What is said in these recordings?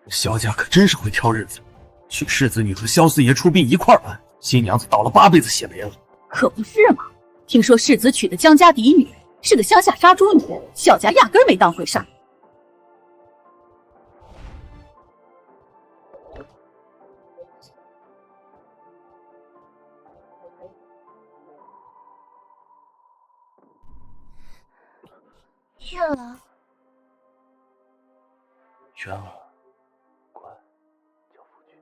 萧家可真是会挑日子，许世子女和萧四爷出殡一块办，新娘子倒了8辈子血霉了。可不是嘛！听说世子娶的江家嫡女是个乡下杀猪女，萧家压根没当回事儿。骗了。冤了，乖，叫夫君。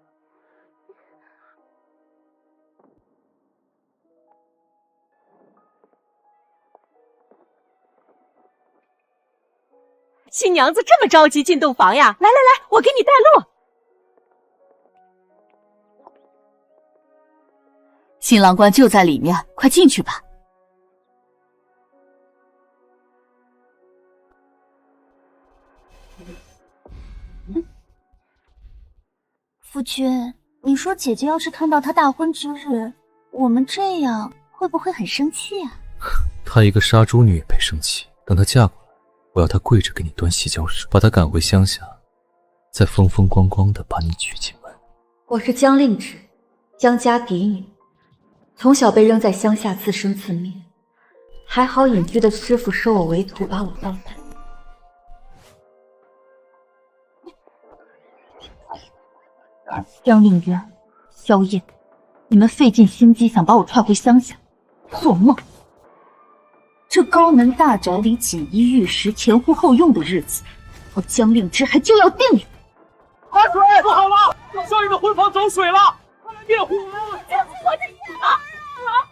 新娘子这么着急进洞房呀？来来来，我给你带路。新郎官就在里面，快进去吧。夫君，你说姐姐要是看到他大婚之日，我们这样会不会很生气啊？她一个杀猪女也配生气？等她嫁过来，我要她跪着给你端洗脚水，把她赶回乡下，再风风光光的把你娶进门。我是江令芷，江家嫡女，从小被扔在乡下自生自灭，还好隐居的师傅收我为徒，把我包办。江令渊、萧燕，你们费尽心机想把我踹回乡下，做梦！这高门大宅里锦衣玉食、前呼后拥的日子，我江令之还就要定了。快水！不好了，萧燕的婚房走水了，快来灭火！救救我的女儿啊！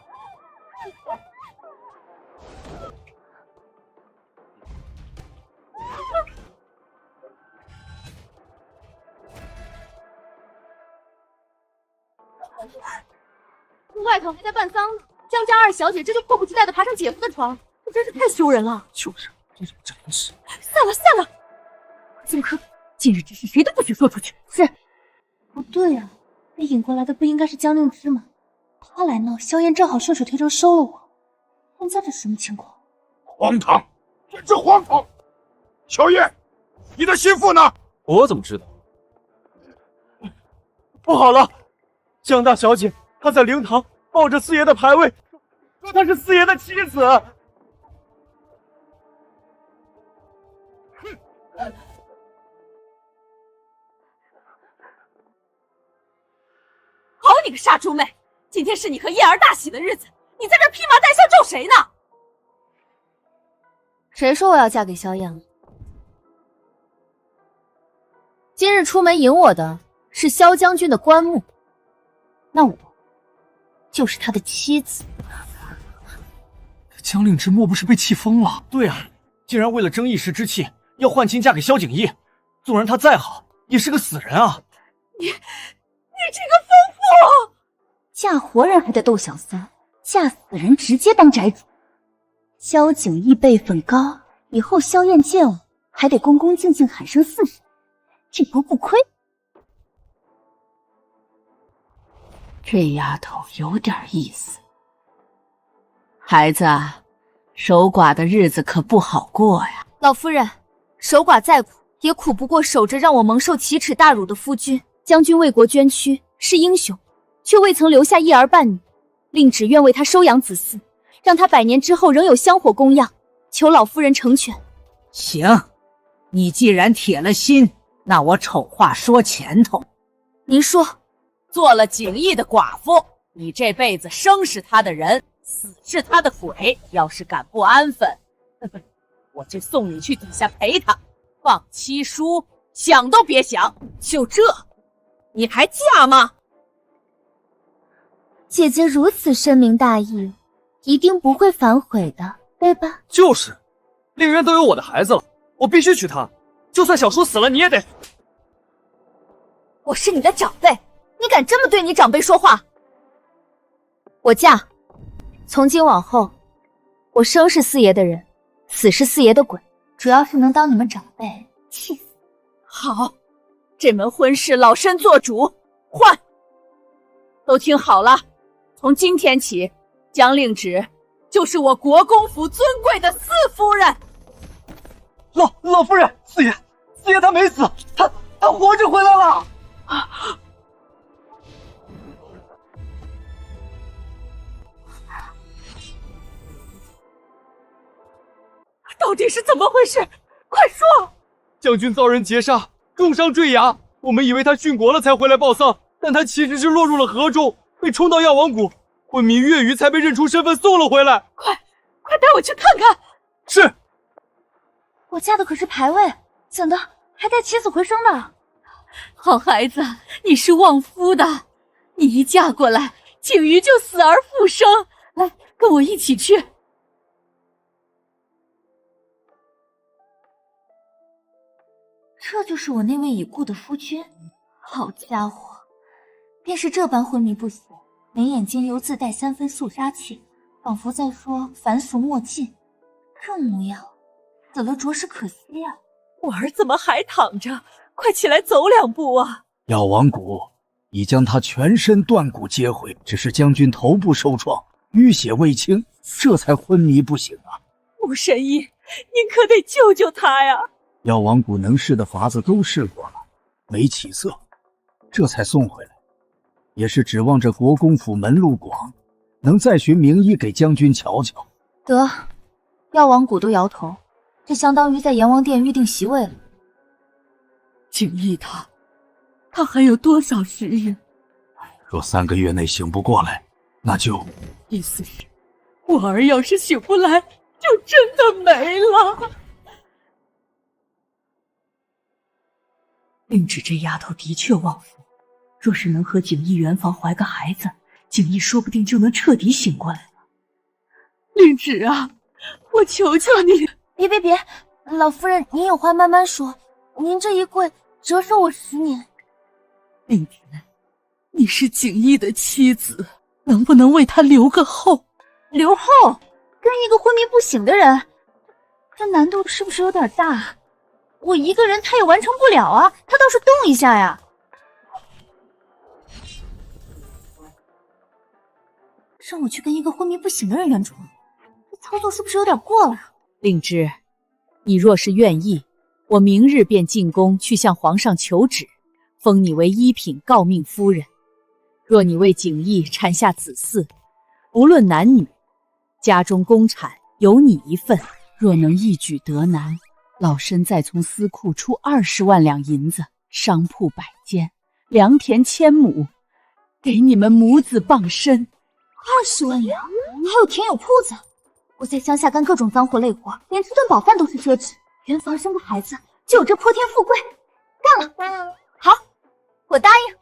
外头还在办丧呢，江家二小姐这就迫不及待地爬上姐夫的床，这真是太羞人了。就是这种真是。散了散了，怎么可？今日之事谁都不许说出去。是，不对啊，被引过来的不应该是江令之吗？他来闹，萧燕正好顺水推舟收了我。现在这什么情况？荒唐，简直荒唐！萧燕，你的心腹呢？我怎么知道？不好了，江大小姐她在灵堂抱着四爷的牌位，说她是四爷的妻子。好你个杀猪妹！今天是你和叶儿大喜的日子，你在这披麻戴孝咒谁呢？谁说我要嫁给萧燕了？今日出门迎我的是萧将军的棺木，那我就是他的妻子。江令之莫不是被气疯了？对啊，竟然为了争一时之气，要换亲嫁给萧景逸。纵然他再好，也是个死人啊！你这个疯妇！嫁活人还得斗小三，嫁死人直接当宅主。萧景逸辈分高，以后萧燕见我还得恭恭敬敬喊声四婶，这波不亏。这丫头有点意思。孩子，守寡的日子可不好过呀。老夫人，守寡再苦，也苦不过守着让我蒙受奇耻大辱的夫君。将军为国捐躯，是英雄，却未曾留下一儿半女，令只愿为他收养子嗣，让他100年之后仍有香火供养，求老夫人成全。行，你既然铁了心，那我丑话说前头。您说，做了景逸的寡妇，你这辈子生是他的人，死是他的鬼。要是敢不安分，我就送你去底下陪他，放七叔想都别想。就这，你还嫁吗？姐姐如此深明大义，一定不会反悔的，对吧？就是，令人都有我的孩子了，我必须娶她，就算小叔死了，你也得。我是你的长辈，你敢这么对你长辈说话？我嫁。从今往后，我生是四爷的人，死是四爷的鬼。主要是能当你们长辈，气死。好，这门婚事老身做主，换。都听好了，从今天起，江令芷就是我国公府尊贵的四夫人。老夫人，四爷他没死，他活着回来了！到底是怎么回事？快说！将军遭人劫杀，重伤坠崖。我们以为他殉国了才回来报丧，但他其实是落入了河中，被冲到药王谷。昏迷月余才被认出身份送了回来。快带我去看看！是。我嫁的可是牌位，怎的还带起死回生的？好孩子，你是旺夫的，你一嫁过来，景瑜就死而复生。来，跟我一起去。这就是我那位已故的夫君。好家伙，便是这般昏迷不醒，眉眼间犹自带3分肃杀气，仿佛在说凡俗莫近。这模样，死了着实可惜啊！我儿怎么还躺着？快起来走2步啊！药王谷已将他全身断骨接回，只是将军头部受创，淤血未清，这才昏迷不醒啊！穆神医，您可得救救他呀！药王谷能试的法子都试过了，没起色，这才送回来。也是指望着国公府门路广，能再寻名医给将军瞧瞧。得，药王谷都摇头，这相当于在阎王殿预定席位了。景逸他还有多少时日？若3个月内醒不过来，那就……意思是，我儿要是醒不来，就真的没了。令芷这丫头的确旺夫，若是能和景逸圆房怀个孩子，景逸说不定就能彻底醒过来了。令芷啊，我求求你！别，老夫人，您有话慢慢说。您这一跪，折寿我10年。令芷，你是景逸的妻子，能不能为他留个后？留后？跟一个昏迷不醒的人，这难度是不是有点大？我一个人他也完成不了啊，他倒是动一下呀。让我去跟一个昏迷不醒的人圆床，这操作是不是有点过了？令芷，你若是愿意，我明日便进宫去向皇上求旨，封你为一品诰命夫人。若你为景逸产下子嗣，无论男女，家中公产有你一份。若能一举得男，老身再从司库出20万两银子，商铺100间，良田1000亩，给你们母子傍身。20万两，还有田有铺子。我在乡下干各种脏活累活，连吃顿饱饭都是奢侈。圆房生个孩子，就有这泼天富贵，干了！好，我答应。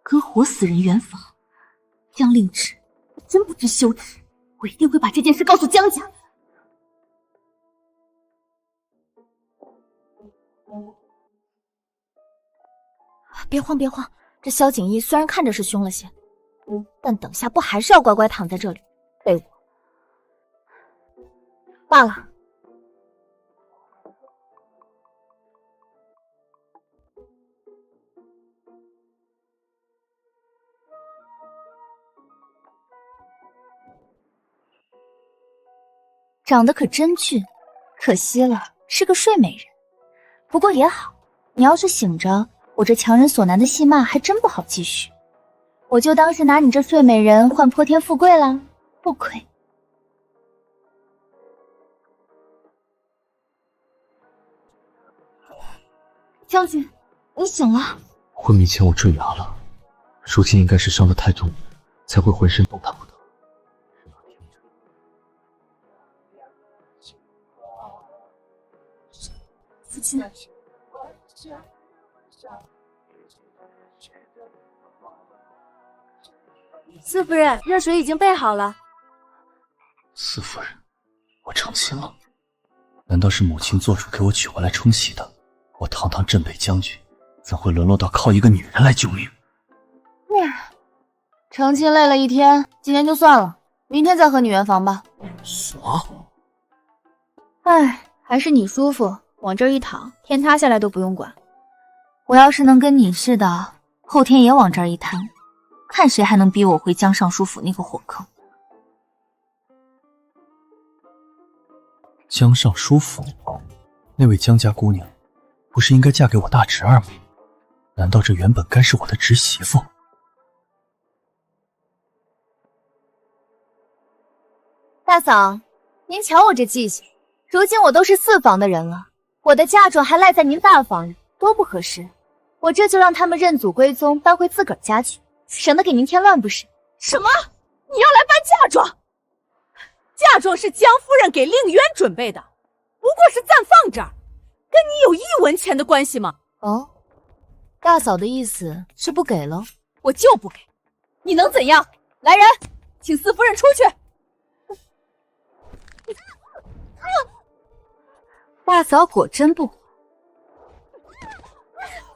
跟活死人圆房，江令芷，我真不知羞耻。我一定会把这件事告诉江家。别慌，这萧景逸虽然看着是凶了些，但等下不还是要乖乖躺在这里被我罢了。长得可真俊，可惜了是个睡美人。不过也好，你要是醒着，我这强人所难的戏码还真不好继续。我就当是拿你这睡美人换泼天富贵了，不亏。将军，你醒了。昏迷前我坠崖了，如今应该是伤得太重，才会浑身动弹不得。父亲，四夫人，热水已经备好了。四夫人，我成亲了？难道是母亲做主给我娶回来冲喜的？我堂堂镇北将军，怎会沦落到靠一个女人来救命？成亲累了一天，今天就算了，明天再和你圆房吧。啥？哎，还是你舒服，往这儿一躺，天塌下来都不用管。我要是能跟你似的，后天也往这儿一瘫，看谁还能逼我回江尚书府那个火坑。江尚书府那位江家姑娘，不是应该嫁给我大侄儿吗？难道这原本该是我的侄媳妇？大嫂，您瞧我这记性，如今我都是4房的人了，我的嫁妆还赖在您大房里，多不合适。我这就让他们认祖归宗，搬回自个儿家去，省得给您添乱不是？什么？你要来搬嫁妆？嫁妆是江夫人给令渊准备的，不过是暂放这儿，跟你有1文钱的关系吗？哦，大嫂的意思是不给了？我就不给，你能怎样？来人，请四夫人出去。大嫂果真不管，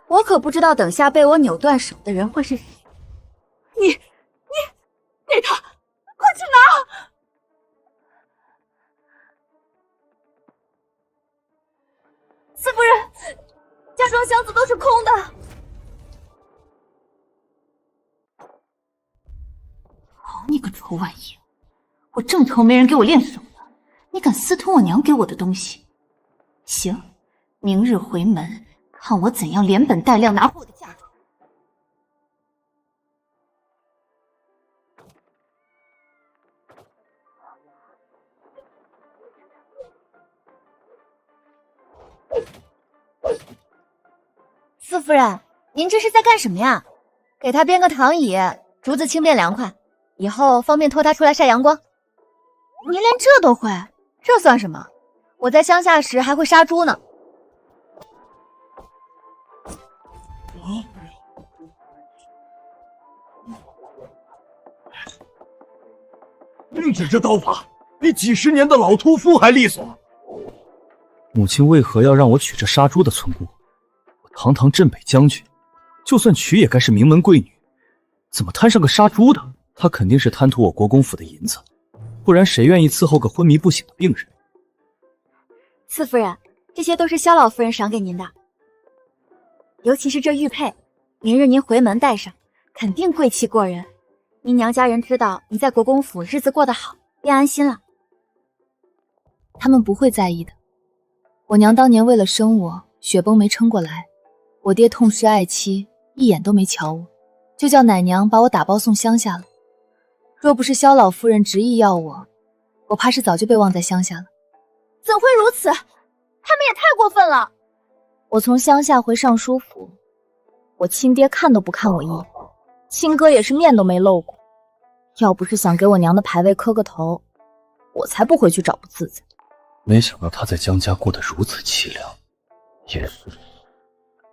我可不知道等下被我扭断手的人会是谁。你给他，快去拿！四夫人，嫁妆箱子都是空的。好你个臭玩意，我正愁没人给我练手呢，你敢私吞我娘给我的东西？行，明日回门，看我怎样连本带料拿回我的嫁妆。四夫人，您这是在干什么呀？给他编个躺椅，竹子轻便凉快，以后方便拖他出来晒阳光。您连这都会，这算什么？我在乡下时还会杀猪呢。令旨这刀法比几10年的老屠夫还利索。母亲为何要让我娶这杀猪的村姑？我堂堂镇北将军，就算娶也该是名门贵女，怎么摊上个杀猪的？她肯定是贪图我国公府的银子，不然谁愿意伺候个昏迷不醒的病人？四夫人，这些都是萧老夫人赏给您的，尤其是这玉佩，明日您回门戴上，肯定贵气过人。您娘家人知道你在国公府日子过得好，便安心了。他们不会在意的。我娘当年为了生我，雪崩没撑过来，我爹痛失爱妻，一眼都没瞧我，就叫奶娘把我打包送乡下了。若不是萧老夫人执意要我，我怕是早就被忘在乡下了。怎会如此？他们也太过分了！我从乡下回尚书府，我亲爹看都不看我一眼，亲哥也是面都没露过。要不是想给我娘的牌位磕个头，我才不回去找不自在。没想到她在江家过得如此凄凉。也是，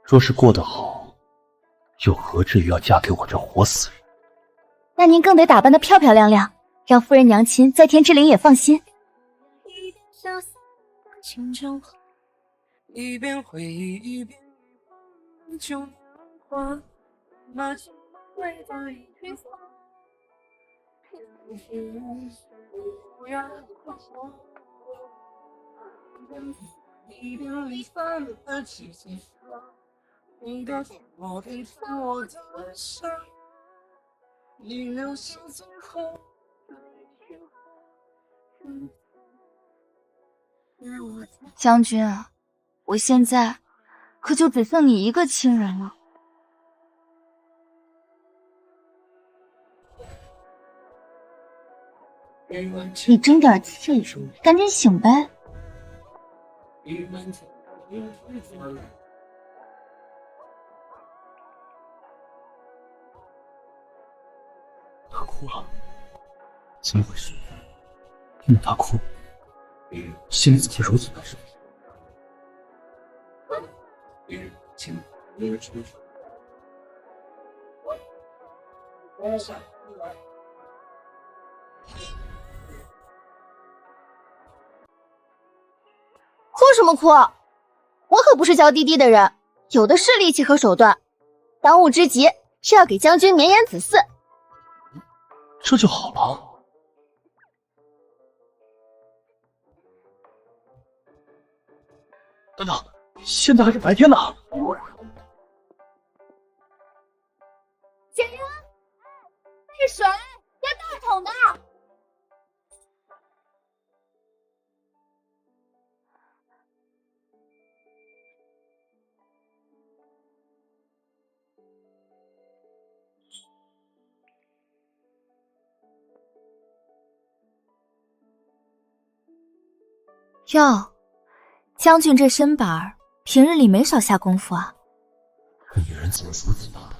若是过得好，又何至于要嫁给我这活死人？那您更得打扮得漂漂亮亮，让夫人娘亲在天之灵也放心。一边回忆一边旧年华，那情味在一句话，不要夸我，一边离散的季节，你的我陪着我的伤，你留下最后的一句话。将军啊，我现在可就只剩你一个亲人了。你争点气，赶紧醒呗。他哭了，怎么回事？听着他哭，心里怎么会如此难受？哭什么哭？我可不是娇滴滴的人，有的是力气和手段。当务之急是要给将军绵延子嗣。这就好了。等等，现在还是白天呢。姐姐，这水要大桶的。哟，将军这身板儿，平日里没少下功夫啊。这女人怎么如此大胆？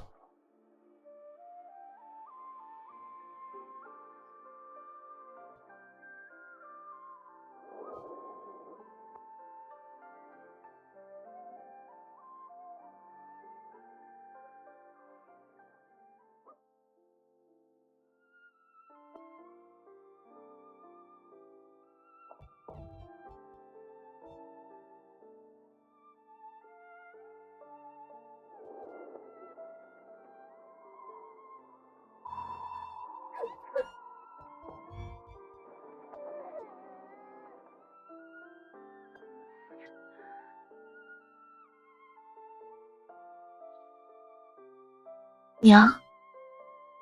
娘，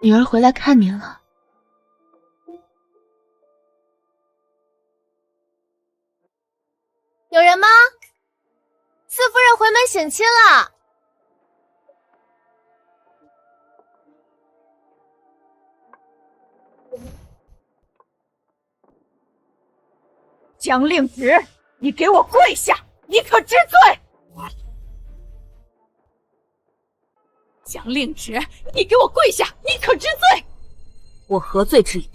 女儿回来看您了。有人吗？四夫人回门省亲了。江令芷，你给我跪下！你可知罪？江令芷，你给我跪下！你可知罪？我何罪之有？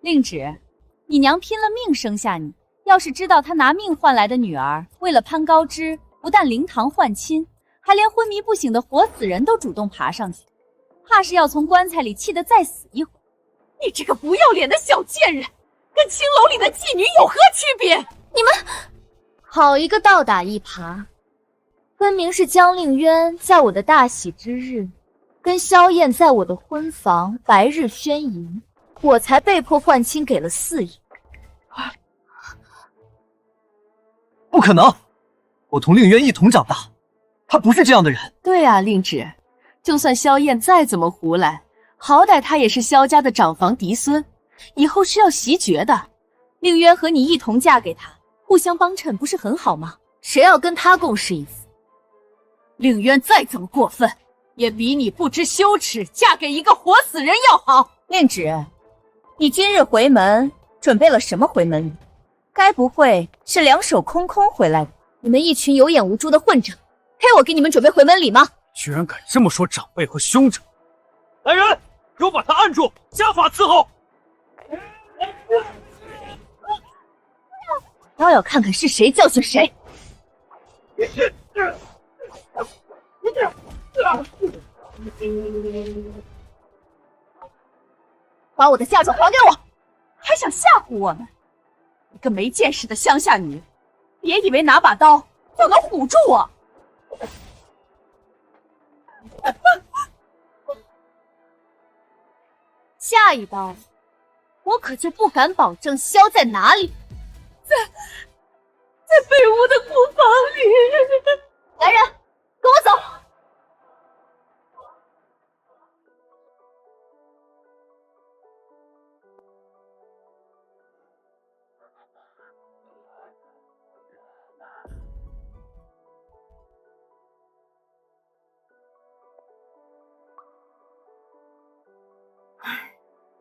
令芷，你娘拼了命生下你，要是知道她拿命换来的女儿，为了攀高枝，不但灵堂换亲，还连昏迷不醒的活死人都主动爬上去，怕是要从棺材里气得再死一回。你这个不要脸的小贱人，跟青楼里的妓女有何区别？你们好一个倒打一耙！分明是江令渊在我的大喜之日，跟萧燕在我的婚房白日宣淫，我才被迫换亲给了四爷。不可能，我同令渊一同长大，他不是这样的人。对啊，令芷，就算萧燕再怎么胡来，好歹他也是萧家的长房嫡孙，以后是要袭爵的。令渊和你一同嫁给他，互相帮衬，不是很好吗？谁要跟他共侍一夫？令渊再怎么过分，也比你不知羞耻嫁给一个活死人要好。令芷，你今日回门准备了什么回门礼？该不会是两手空空回来的？你们一群有眼无珠的混账，配我给你们准备回门礼吗？居然敢这么说长辈和兄长！来人，给我把他按住，家法伺候！倒要看看是谁教训谁！把我的嫁妆还给我！还想吓唬我们？一个没见识的乡下女，别以为拿把刀就能唬住我！下一刀，我可就不敢保证萧在哪里。在被窝的库房里。来人，跟我走！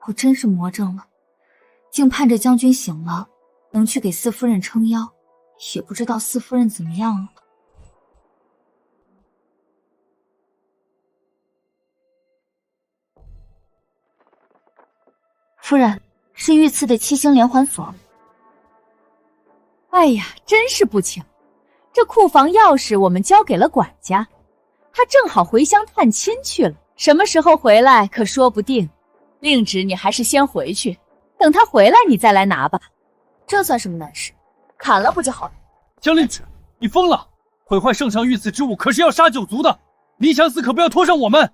我真是魔怔了，竟盼着将军醒了，能去给四夫人撑腰，也不知道四夫人怎么样了。夫人，是御赐的七星连环锁。哎呀，真是不巧，这库房钥匙我们交给了管家，他正好回乡探亲去了，什么时候回来可说不定。令芷，你还是先回去，等他回来你再来拿吧。这算什么难事？砍了不就好了？江令芷，你疯了！毁坏圣上御赐之物可是要杀九族的，离祥寺可不要拖上我们。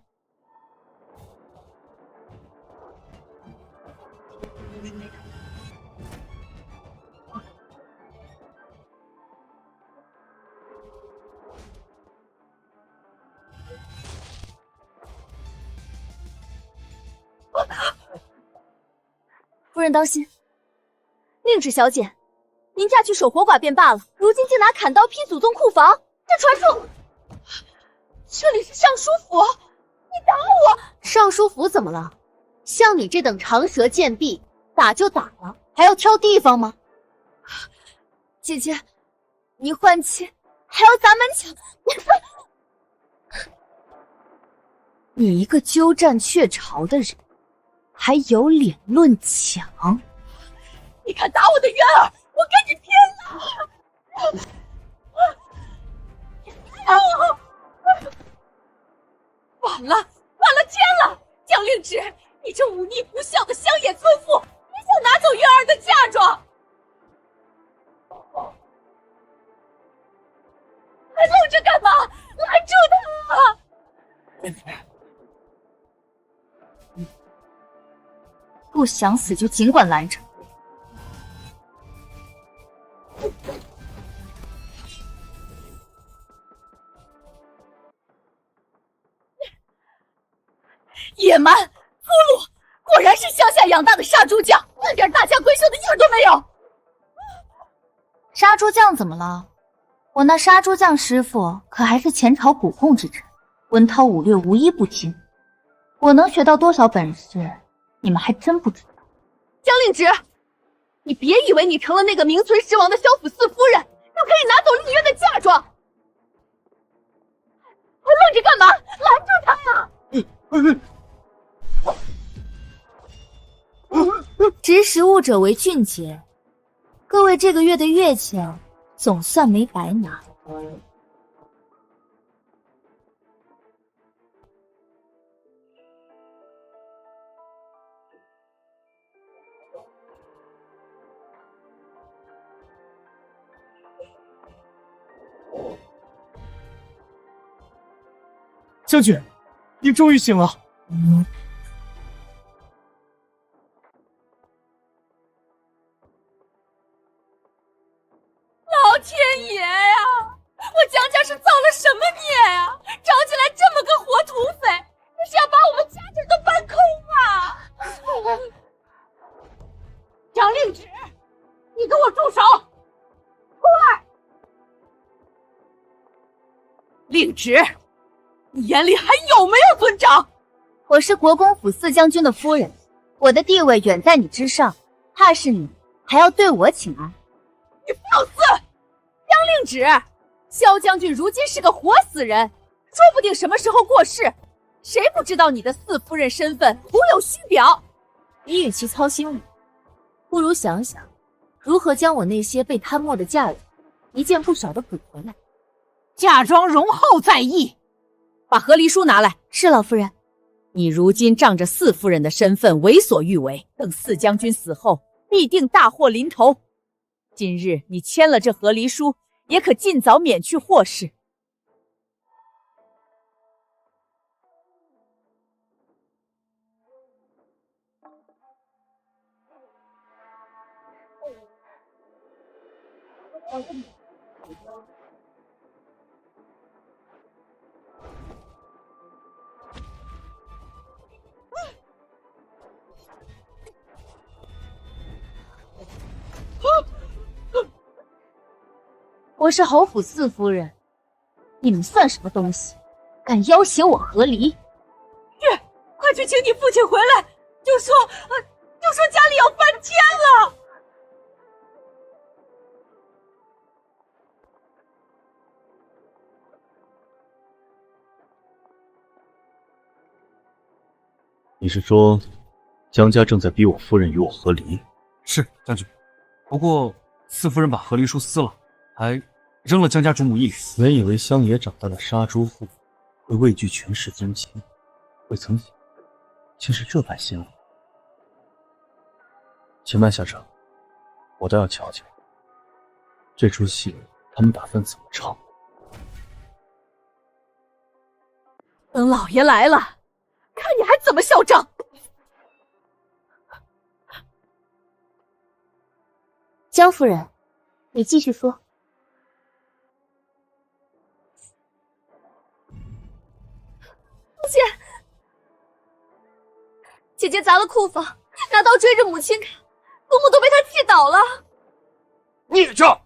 夫人当心！令芷小姐，您嫁去守活寡便罢了，如今竟拿砍刀劈祖宗库房，这传说……这里是尚书府，你打我！尚书府怎么了？像你这等长舌贱婢，打就打了，还要挑地方吗？姐姐，你换妻还要砸门墙，你一个鸠占鹊巢的人，还有脸论强？你敢打我的渊儿，我跟你拼了！完了，天了！江令芷，你这忤逆不孝的乡野村妇，你想拿走渊儿的嫁妆？还愣着干嘛？拦住他啊！不想死就尽管拦着。野蛮粗鲁，果然是乡下养大的杀猪匠，半点大家闺秀的样都没有。杀猪匠怎么了？我那杀猪匠师傅可还是前朝古控之臣，文韬武略无一不精。我能学到多少本事，你们还真不知道。江令芷，你别以为你成了那个名存实亡的萧府四夫人，就可以拿走令渊的嫁妆。还愣着干嘛？拦住他呀！识时务者为俊杰，各位这个月的月钱总算没白拿。将军，您终于醒了。老天爷呀！我江家是造了什么孽呀？长起来这么个活土匪，这是要把我们家这都搬空啊！张令芷，你给我住手！出来！令芷，你眼里还有没有尊长？我是国公府四将军的夫人，我的地位远在你之上，怕是你还要对我请安。你放肆！江令芷，萧将军如今是个活死人，说不定什么时候过世，谁不知道你的四夫人身份？徒有虚表。你与其操心我，不如想想如何将我那些被贪没的嫁妆一件不少的补回来。嫁妆容后再议。把和离书拿来。是老夫人。你如今仗着四夫人的身份为所欲为，等四将军死后，必定大祸临头。今日你签了这和离书，也可尽早免去祸事。我是侯府四夫人，你们算什么东西？敢要挟我和离？月，快去请你父亲回来，就说家里要翻天了。你是说江家正在逼我夫人与我和离？是将军，不过四夫人把和离书撕了，还扔了江家主母一脸。原以为乡野长大的杀猪妇会畏惧权势宗亲，未曾想竟是这般心理。且慢下车，我倒要瞧瞧这出戏他们打算怎么唱。等老爷来了，看你还怎么嚣张！江夫人，你继续说。父亲，姐姐砸了库房，拿刀追着母亲砍，公公都被她气倒了。孽障！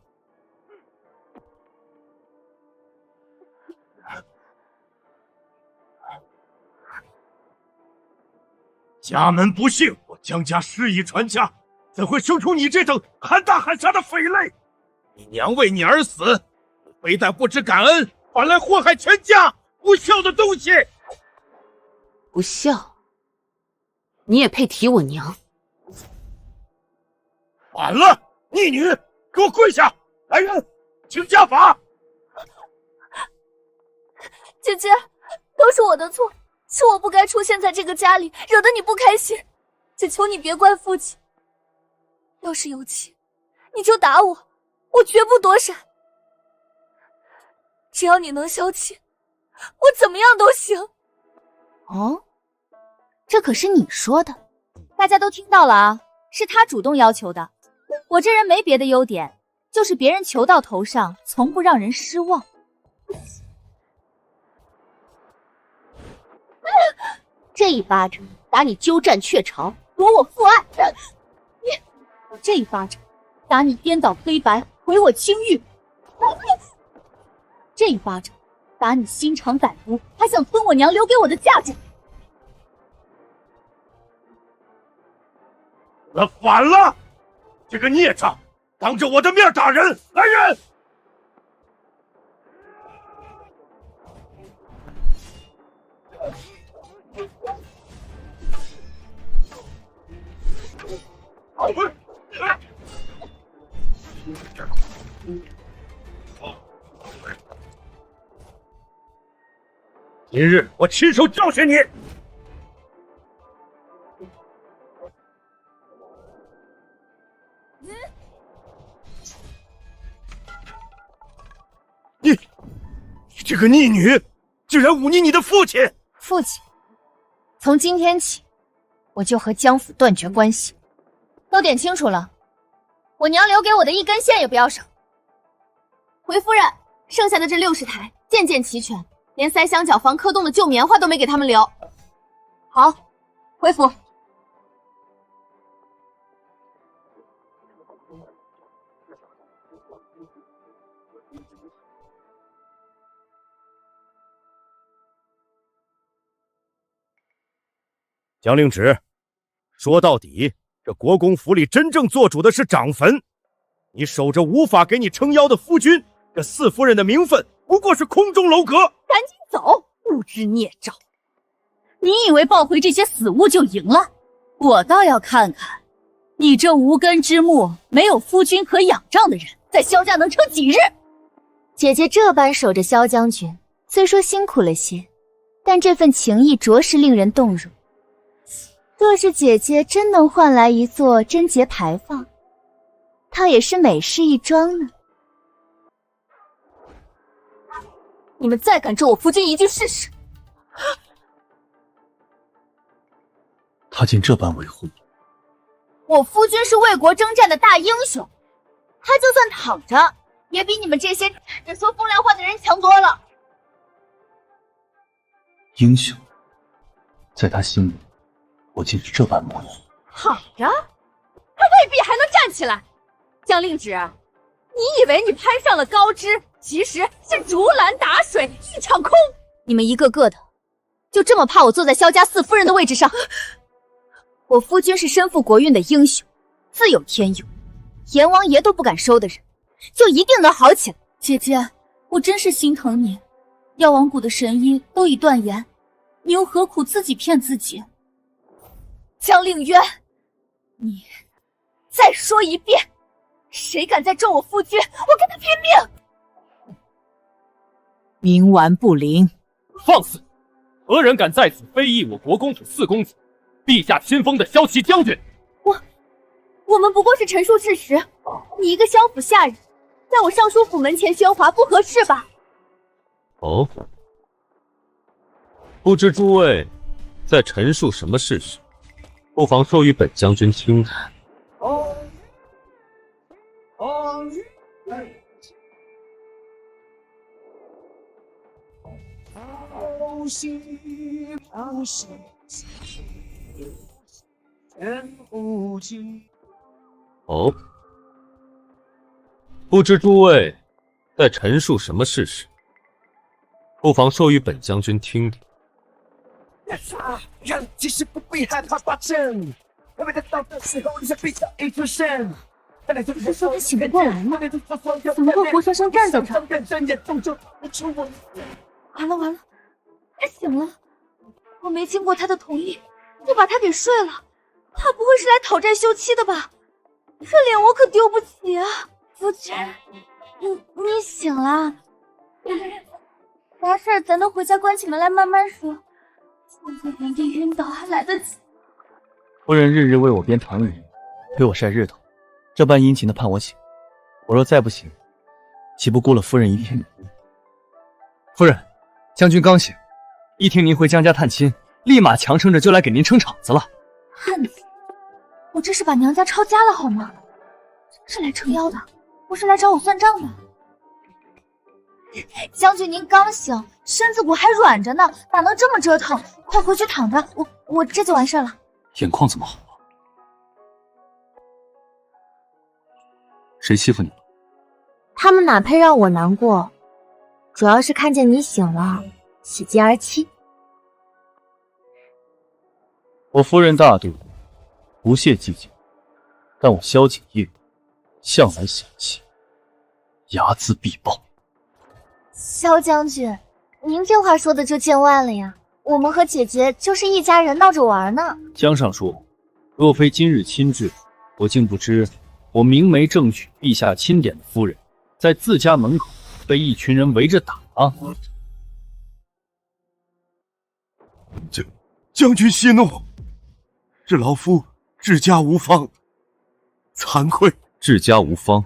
家门不幸，我江家施以传家，怎会生出你这等喊打喊杀的匪类？你娘为你而死，非但不知感恩，反来祸害全家，不孝的东西！不孝？你也配提我娘？反了！逆女，给我跪下！来人，请家法！姐姐，都是我的错，是我不该出现在这个家里，惹得你不开心。只求你别怪父亲。要是有气，你就打我，我绝不躲闪。只要你能消气，我怎么样都行。哦，这可是你说的，大家都听到了啊，是他主动要求的。我这人没别的优点，就是别人求到头上，从不让人失望。这一巴掌打你鸠占鹊巢，夺我父爱；这一巴掌打你颠倒黑白，毁我清誉；这一巴掌打你心肠歹毒，还想吞我娘留给我的嫁妆。反了！这个孽障，当着我的面打人！来人！今日我亲手教训你！你这个逆女，居然忤逆你的父亲！父亲，从今天起，我就和江府断绝关系。都点清楚了，我娘留给我的一根线也不要少。回夫人，剩下的这60台，件件齐全，连塞香脚防磕洞的旧棉花都没给他们留。好，回府。江令旨，说到底，这国公府里真正做主的是长坟。你守着无法给你撑腰的夫君，这四夫人的名分不过是空中楼阁。赶紧走，不知孽障！你以为抱回这些死物就赢了？我倒要看看，你这无根之木、没有夫君可仰仗的人，在萧家能撑几日？姐姐这般守着萧将军，虽说辛苦了些，但这份情谊着实令人动容。若是姐姐真能换来一座贞节牌坊，倒也是美事一桩呢。你们再敢咒我夫君一句试试！他竟这般维护你，我夫君是为国征战的大英雄，他就算躺着，也比你们这些只说风凉话的人强多了。英雄，在他心里，我竟是这般模样。躺着，他未必还能站起来。江令旨，你以为你攀上了高枝，其实是竹篮打水一场空。你们一个个的，就这么怕我坐在萧家四夫人的位置上？我夫君是身负国运的英雄，自有天佑，阎王爷都不敢收的人，就一定能好起来。姐姐，我真是心疼你，药王谷的神医都已断言，你又何苦自己骗自己？江令渊，你再说一遍，谁敢再咒我夫君，我跟他拼命！冥顽不灵，放肆！何人敢在此非议我国公府四公子，陛下亲封的骁骑将军？我们不过是陈述事实，你一个萧府下人，在我尚书府门前喧哗，不合适吧？哦，不知诸位在陈述什么事实，不妨说与本将军听听。哦，不知诸位在陈述什么事实，不妨说与本将军听听。人其实不必害怕发生，还没得到的时候，你才比较一出现。这说他醒不过来吗？怎么会活生生站在这儿？完了完了，他醒了！我没经过他的同意就把他给睡了，他不会是来讨债休妻的吧？这脸我可丢不起啊！夫君，你醒了？啥事儿咱都回家关起门来慢慢说。现在原地晕倒还来得及。夫人日日为我编糖语，陪我晒日头，这般殷勤的盼我醒。我若再不醒，岂不辜了夫人一片？夫人，将军刚醒，一听您回江家探亲，立马强撑着就来给您撑场子了。汉子，我这是把娘家抄家了好吗？是来撑腰的，不是来找我算账的。将军您刚醒，身子骨还软着呢，哪能这么折腾？快回去躺着，我这就完事了。眼眶怎么好了？谁欺负你了？他们哪配让我难过？主要是看见你醒了，喜极而泣。我夫人大度，不屑计较，但我萧景烨向来小气，睚眦必报。萧将军，您这话说的就见外了呀！我们和姐姐就是一家人，闹着玩呢。江上说，若非今日亲至，我竟不知我明媒正娶陛下钦点的夫人，在自家门口被一群人围着打。将军息怒，是老夫治家无方，惭愧。治家无方，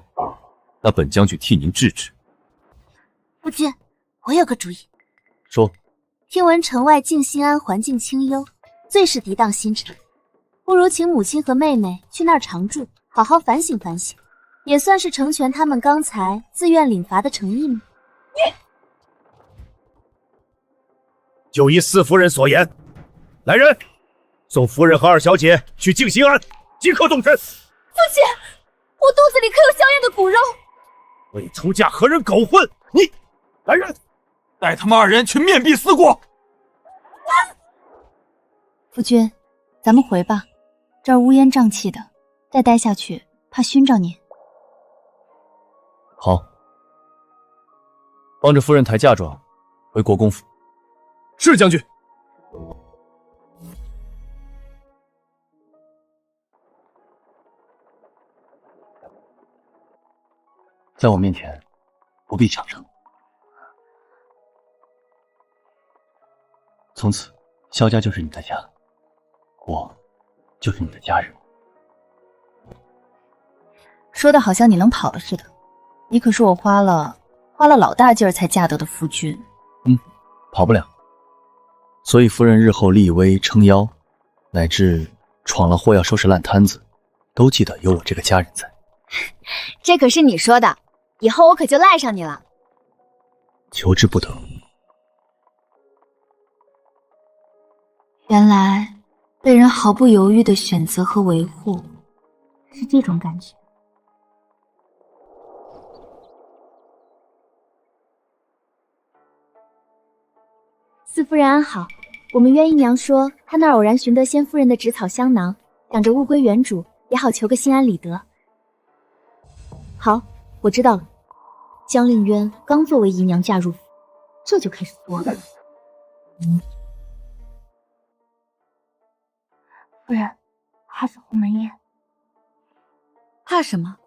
那本将军替您治治。夫君，我有个主意。说。听闻城外静心庵环境清幽，最是涤荡心肠，不如请母亲和妹妹去那儿常住，好好反省反省，也算是成全他们刚才自愿领罚的诚意吗？就依四夫人所言，来人，送夫人和二小姐去静心庵，即刻动身。父亲，我肚子里可有香艳的骨肉。为出嫁和人苟混，你来人！带他们二人去面壁思过。夫君，咱们回吧，这儿乌烟瘴气的，再待下去怕熏着您。好，帮着夫人抬嫁妆回国公府。是将军。在我面前不必强撑。从此，萧家就是你的家，我就是你的家人。说的好像你能跑了似的，你可是我花了老大劲儿才嫁得的夫君。跑不了。所以夫人日后立威撑腰，乃至闯了祸要收拾烂摊子，都记得有我这个家人在。这可是你说的，以后我可就赖上你了。求之不得。原来被人毫不犹豫的选择和维护，是这种感觉。四夫人安好，我们渊姨娘说她那儿偶然寻得仙夫人的纸草香囊，想着物归原主，也好求个心安理得。好，我知道了。江令渊刚作为姨娘嫁入府，这就开始作了。夫人，怕是鸿门宴。怕什么？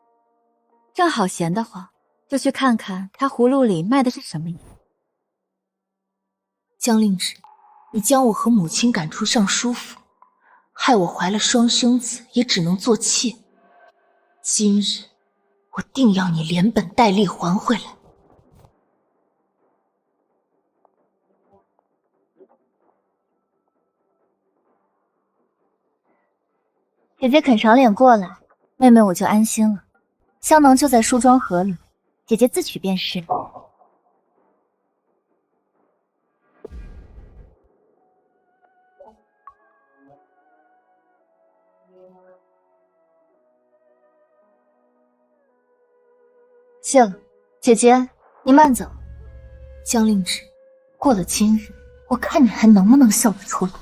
正好闲得慌，就去看看他葫芦里卖的是什么药。江令旨，你将我和母亲赶出尚书府，害我怀了双生子，也只能做妾。今日我定要你连本带利还回来。姐姐肯赏脸过来，妹妹我就安心了。香囊就在梳妆盒里，姐姐自取便是。谢了，姐姐，你慢走。江令旨，过了今日，我看你还能不能笑得出来。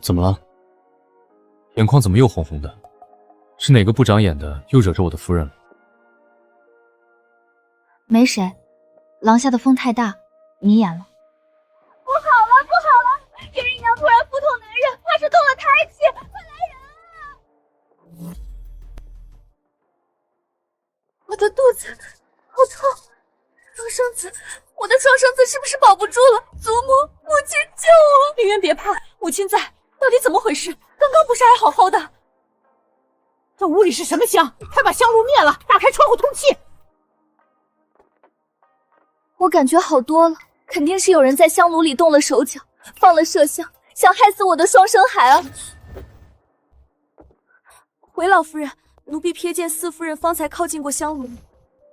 怎么了？眼眶怎么又红红的？是哪个不长眼的又惹着我的夫人了？没谁，廊下的风太大，迷眼了。不好了，不好了！这姨娘突然腹痛难忍，怕是动了胎气，快来人啊！我的肚子好痛，双生子，我的双生子是不是保不住了？祖母，母亲救我！凌渊别怕，母亲在。到底怎么回事？刚刚不是还好好的？这屋里是什么香？快把香炉灭了，打开窗户通气。我感觉好多了，肯定是有人在香炉里动了手脚，放了麝香，想害死我的双生孩儿。回老夫人，奴婢瞥见四夫人方才靠近过香炉，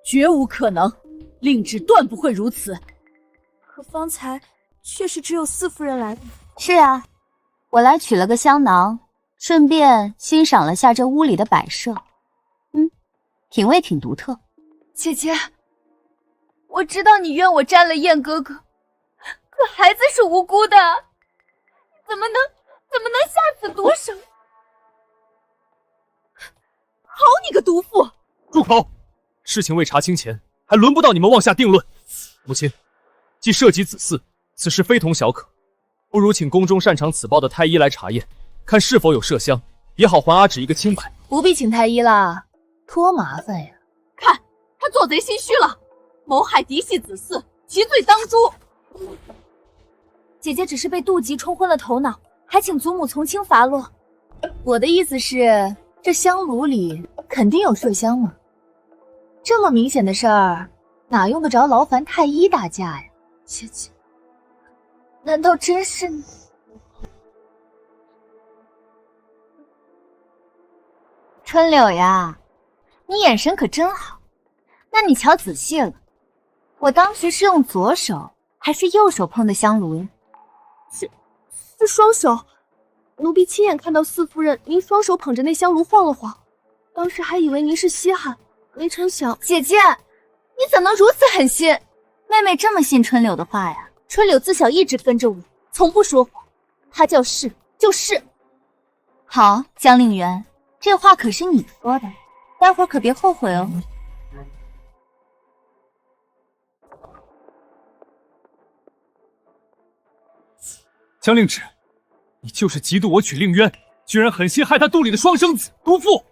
绝无可能，令旨断不会如此。可方才确实只有四夫人来的。是啊，我来取了个香囊，顺便欣赏了下这屋里的摆设。品味挺独特。姐姐，我知道你怨我沾了燕哥哥，可孩子是无辜的，怎么能下此毒手？好你个毒妇！住口！事情未查清前，还轮不到你们妄下定论。母亲，既涉及子嗣，此事非同小可，不如请宫中擅长此报的太医来查验，看是否有麝香，也好还阿芷一个清白。不必请太医啦，多麻烦呀！看他做贼心虚了，谋害嫡系子嗣，其罪当诛。姐姐只是被妒忌冲昏了头脑，还请祖母从轻发落。我的意思是，这香炉里肯定有麝香嘛，这么明显的事儿，哪用得着劳烦太医大驾呀？姐姐，难道真是你？春柳呀，你眼神可真好。那你瞧仔细了，我当时是用左手还是右手碰的香炉呀？是双手。奴婢亲眼看到四夫人您双手捧着那香炉晃了晃，当时还以为您是稀罕，没成想……姐姐，你怎能如此狠心？妹妹这么信春柳的话呀？春柳自小一直跟着我，从不说谎，她叫是就是。好，江令元，这话可是你说的，待会儿可别后悔哦。江令旨，你就是嫉妒我娶令渊，居然狠心害他肚里的双生子，毒妇！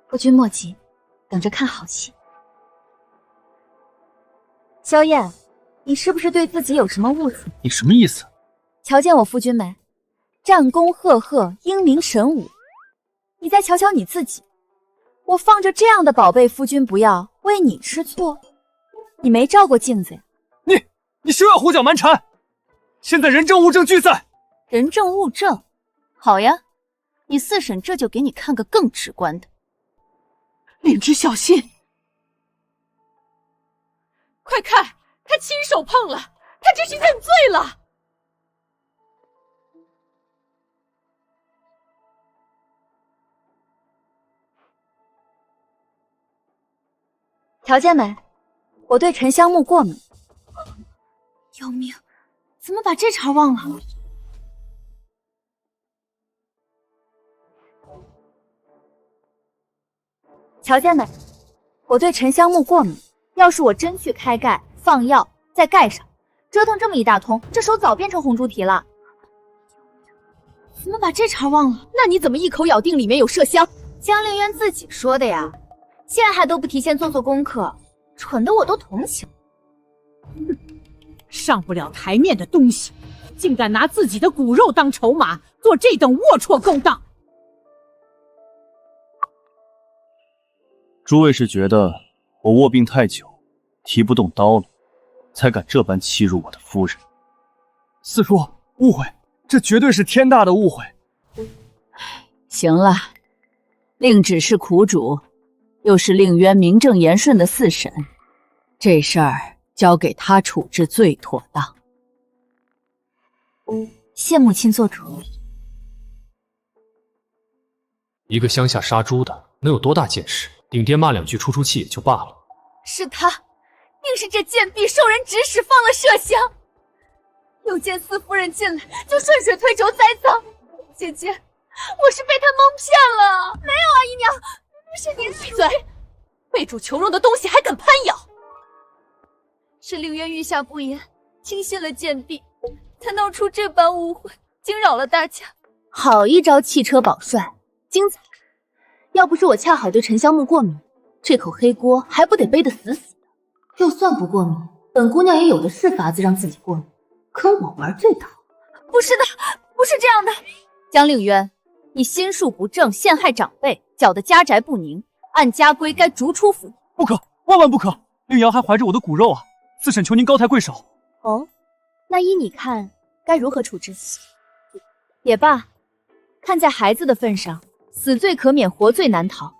夫君莫急，等着看好戏。萧燕，你是不是对自己有什么误解？你什么意思？瞧见我夫君没？战功赫赫，英明神武。你再瞧瞧你自己，我放着这样的宝贝夫君不要，为你吃醋？你没照过镜子呀？你休要胡搅蛮缠！现在人证物证俱在。人证物证，好呀，你四婶这就给你看个更直观的。令旨小心！快看，他亲手碰了，他这是认罪了。瞧见没？我对沉香木过敏。要命！怎么把这茬忘了？瞧见没？我对沉香木过敏，要是我真去开盖放药，再盖上，折腾这么一大通，这手早变成红猪蹄了。怎么把这茬忘了？那你怎么一口咬定里面有麝香？江令渊自己说的呀，现在还都不提前做功课，蠢的我都同情。上不了台面的东西，竟敢拿自己的骨肉当筹码，做这等龌龊勾当！诸位是觉得我卧病太久，提不动刀了，才敢这般欺辱我的夫人？四叔，误会，这绝对是天大的误会。行了，令旨是苦主，又是令渊名正言顺的四婶，这事儿交给他处置最妥当。谢母亲做主。一个乡下杀猪的，能有多大见识？顶爹骂两句出气也就罢了。是他，定是这贱婢受人指使放了麝香。又见四夫人进来，就顺水推舟栽赃。姐姐，我是被他蒙骗了。没有啊，姨娘，是您闭嘴！被主求荣的东西还敢攀咬！是凌渊御下不严，轻信了贱婢，才闹出这般误会，惊扰了大家。好一招汽车保帅，精彩！要不是我恰好对沉香木过敏，这口黑锅还不得背得死死的。就算不过敏，本姑娘也有的是法子让自己过敏。跟我玩这套？不是的，不是这样的。江令渊，你心术不正，陷害长辈，搅得家宅不宁，按家规该逐出府。不可，万万不可！令瑶还怀着我的骨肉啊！四婶求您高抬贵手。哦，那依你看，该如何处置？也罢，看在孩子的份上，死罪可免，活罪难逃。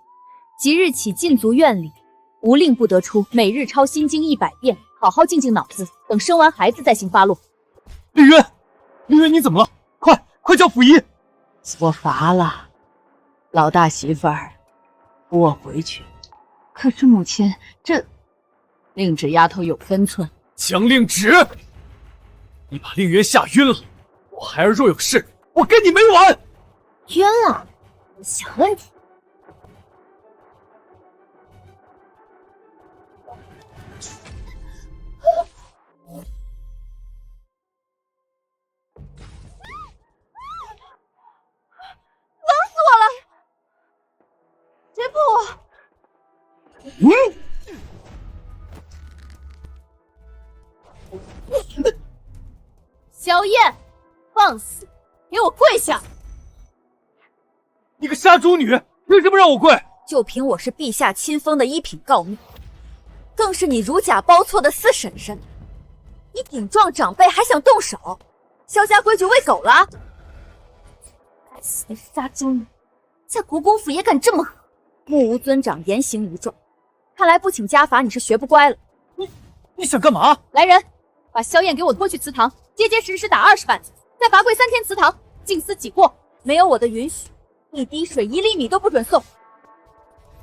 即日起禁足院里，无令不得出，每日抄心经100遍，好好静静脑子，等生完孩子再行发落。令渊，令渊你怎么了？快叫溥仪！我乏了，老大媳妇儿，扶我回去。可是母亲，这令旨丫头有分寸。江令旨，你把令渊吓晕了，我孩儿若有事，我跟你没完！晕了，小问题。别碰我！萧燕，放肆！给我跪下！你个杀猪女，凭什么让我跪？就凭我是陛下亲封的一品诰命，更是你如假包错的四婶婶，你顶撞长辈还想动手，萧家规矩喂狗了？该死的杀猪女，在国公府也敢这么狠！目无尊长，言行无状，看来不请家法你是学不乖了。你想干嘛？来人，把萧燕给我拖去祠堂，结结实实打20板子，再罚跪3天祠堂，静思己过。没有我的允许，一滴水1粒米都不准送。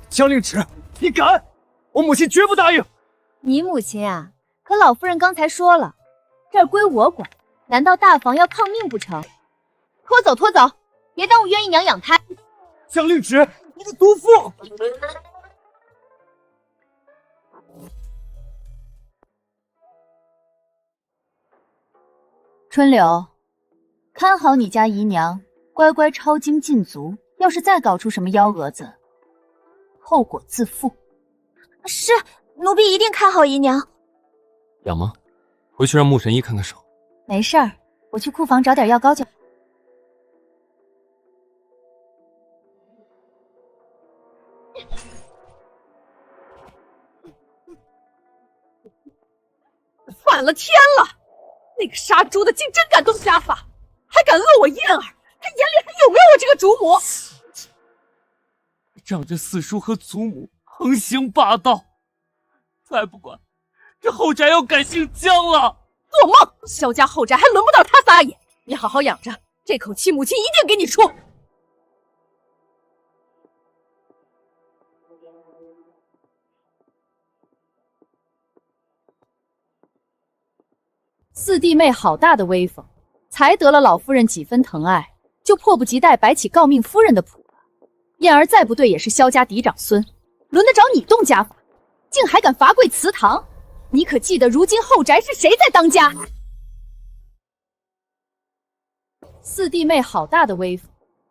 江令旨，你敢！我母亲绝不答应。你母亲啊？可老夫人刚才说了，这儿归我管，难道大房要抗命不成？拖走，拖走，别耽误渊姨娘养胎。江令旨，你个毒妇！春柳，看好你家姨娘，乖乖抄经禁足。要是再搞出什么幺蛾子，后果自负。是，奴婢一定看好姨娘。痒吗？回去让穆神医看看手。没事儿，我去库房找点药膏就。反了天了！那个杀猪的竟真敢动家法，还敢恶我燕儿，他眼里还有没有我这个主母？仗着四叔和祖母横行霸道，再不管，这后宅要改姓江了！做梦！萧家后宅还轮不到他撒野，你好好养着，这口气母亲一定给你出。四弟妹好大的威风，才得了老夫人几分疼爱，就迫不及待摆起诰命夫人的谱了。燕儿再不对也是萧家嫡长孙，轮得着你动家法？竟还敢罚跪祠堂！你可记得如今后宅是谁在当家？四弟妹好大的威风，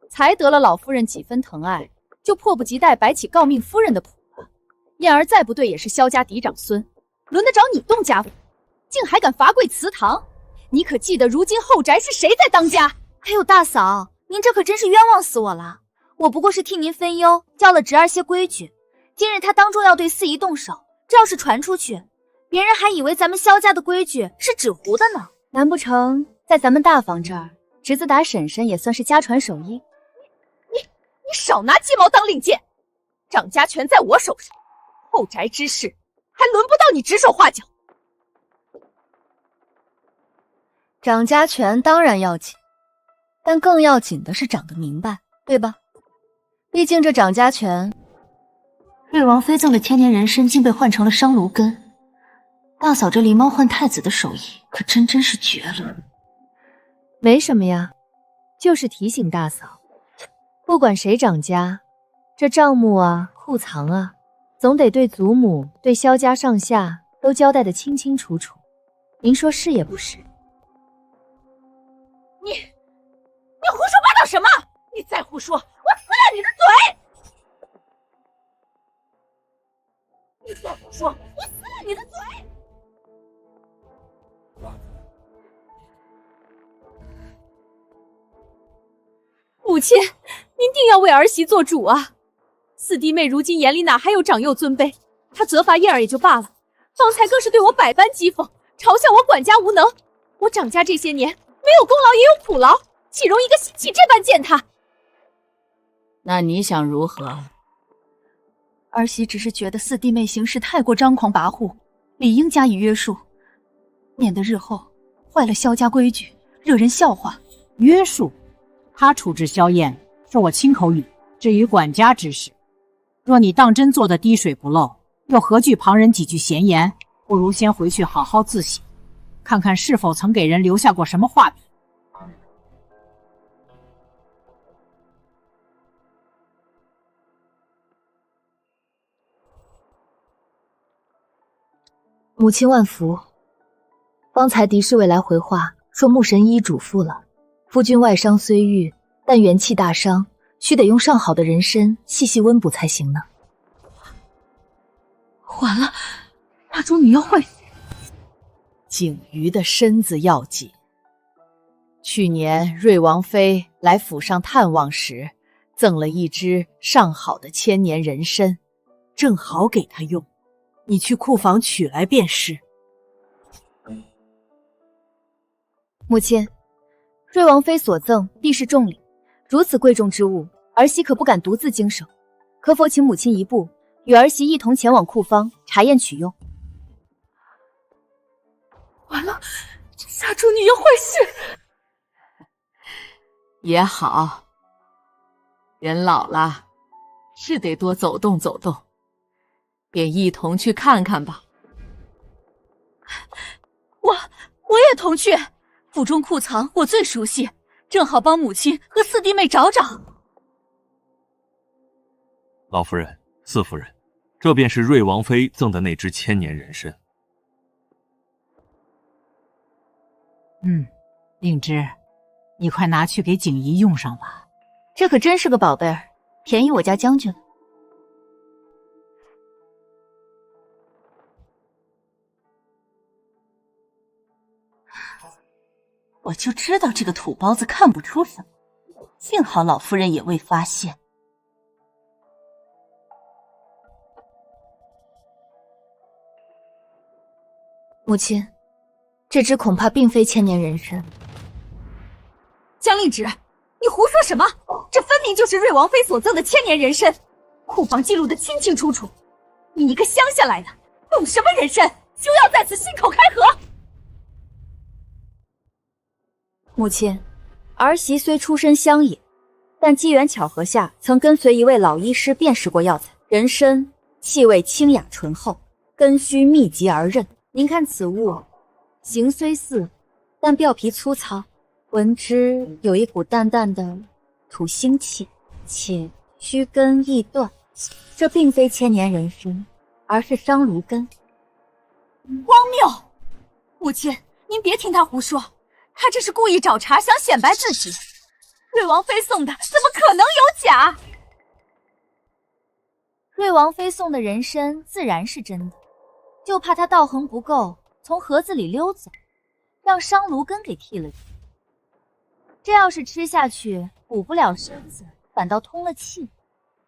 才得了老夫人几分疼爱，就迫不及待摆起诰命夫人的谱了。燕儿再不对也是萧家嫡长孙，轮得着你动家法？竟还敢罚跪祠堂！你可记得如今后宅是谁在当家？哎呦，大嫂，您这可真是冤枉死我了！我不过是替您分忧，教了侄儿些规矩。今日他当众要对四姨动手，这要是传出去，别人还以为咱们萧家的规矩是纸糊的呢。难不成在咱们大房这儿，侄子打婶婶也算是家传手艺？你少拿鸡毛当令箭！掌家权在我手上，后宅之事还轮不到你指手画脚。掌家权当然要紧，但更要紧的是长得明白，对吧？毕竟这掌家权，瑞王妃赠的千年人参竟被换成了商炉根，大嫂这狸猫换太子的手艺可真是绝了。没什么呀，就是提醒大嫂，不管谁掌家，这账目啊、库藏啊，总得对祖母、对萧家上下都交代得清清楚楚。您说是也不是？你胡说八道什么？你再胡说，我撕了你的嘴！你再胡说，我撕了你的嘴！母亲，您定要为儿媳做主啊！四弟妹如今眼里哪还有长幼尊卑？她责罚燕儿也就罢了，方才更是对我百般讥讽，嘲笑我管家无能。我掌家这些年没有功劳也有苦劳，岂容一个心气这般践踏？那你想如何？儿媳只是觉得四弟妹行事太过张狂跋扈，理应加以约束，免得日后坏了萧家规矩，惹人笑话。约束？他处置萧燕是我亲口语，至于管家之事，若你当真做得滴水不漏，又何惧旁人几句闲言？不如先回去好好自省，看看是否曾给人留下过什么画笔。母亲万福。方才狄侍卫来回话，说穆神医嘱咐了，夫君外伤虽愈，但元气大伤，须得用上好的人参细细温补才行呢。完了，杀猪女要会死。景瑜的身子要紧。去年瑞王妃来府上探望时，赠了一支上好的千年人参，正好给他用。你去库房取来便是。母亲，瑞王妃所赠必是重礼，如此贵重之物，儿媳可不敢独自经手，可否请母亲一步，与儿媳一同前往库方查验取用？完了，这杀猪女要坏事。也好，人老了，是得多走动走动，便一同去看看吧。我也同去，府中库藏我最熟悉，正好帮母亲和四弟妹找找。老夫人、四夫人，这便是瑞王妃赠的那支千年人参。令芝，你快拿去给景怡用上吧。这可真是个宝贝儿，便宜我家将军了。我就知道这个土包子看不出什么，幸好老夫人也未发现。母亲，这支恐怕并非千年人参。江令芷，你胡说什么？这分明就是瑞王妃所赠的千年人参，库房记录的清清楚楚。你一个乡下来的，懂什么人参？休要在此信口开河！母亲，儿媳虽出身乡野，但机缘巧合下曾跟随一位老医师辨识过药材。人参气味清雅醇厚，根须密集而韧。您看此物，形虽似，但表皮粗糙，闻之有一股淡淡的土腥气，且须根易断。这并非千年人参，而是商炉根。荒谬！母亲，您别听他胡说，他这是故意找茬，想显摆自己。瑞王妃送的，怎么可能有假？瑞王妃送的人参自然是真的，就怕他道行不够，从盒子里溜走，让商炉根给替了去。这要是吃下去，补不了身子，反倒通了气，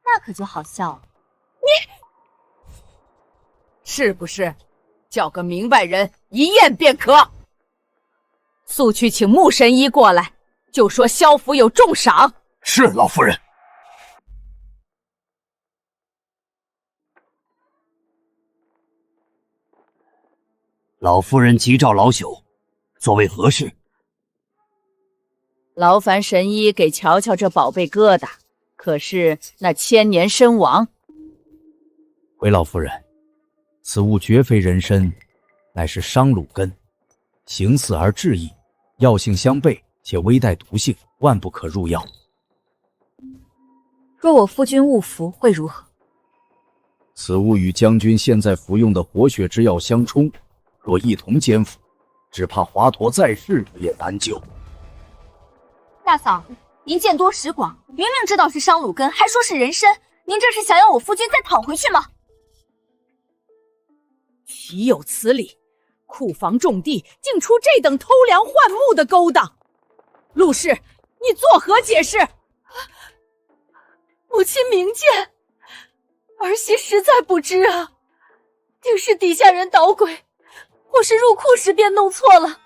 那可就好笑了。你是不是叫个明白人一验便可？速去请穆神医过来，就说萧府有重赏。是老夫人。老夫人急召老朽，所谓何事？劳烦神医给瞧瞧这宝贝疙瘩，可是那千年参王？回老夫人，此物绝非人参，乃是商鲁根，形似而质异，药性相悖，且微带毒性，万不可入药。若我夫君误服，会如何？此物与将军现在服用的活血之药相冲，若一同煎服，只怕华佗在世也难救。大嫂，您见多识广，明明知道是伤鲁根，还说是人参，您这是想要我夫君再躺回去吗？岂有此理！库房种地，竟出这等偷梁换木的勾当！陆氏，你作何解释？母亲明鉴，儿媳实在不知啊，定是底下人捣鬼，或是入库时便弄错了。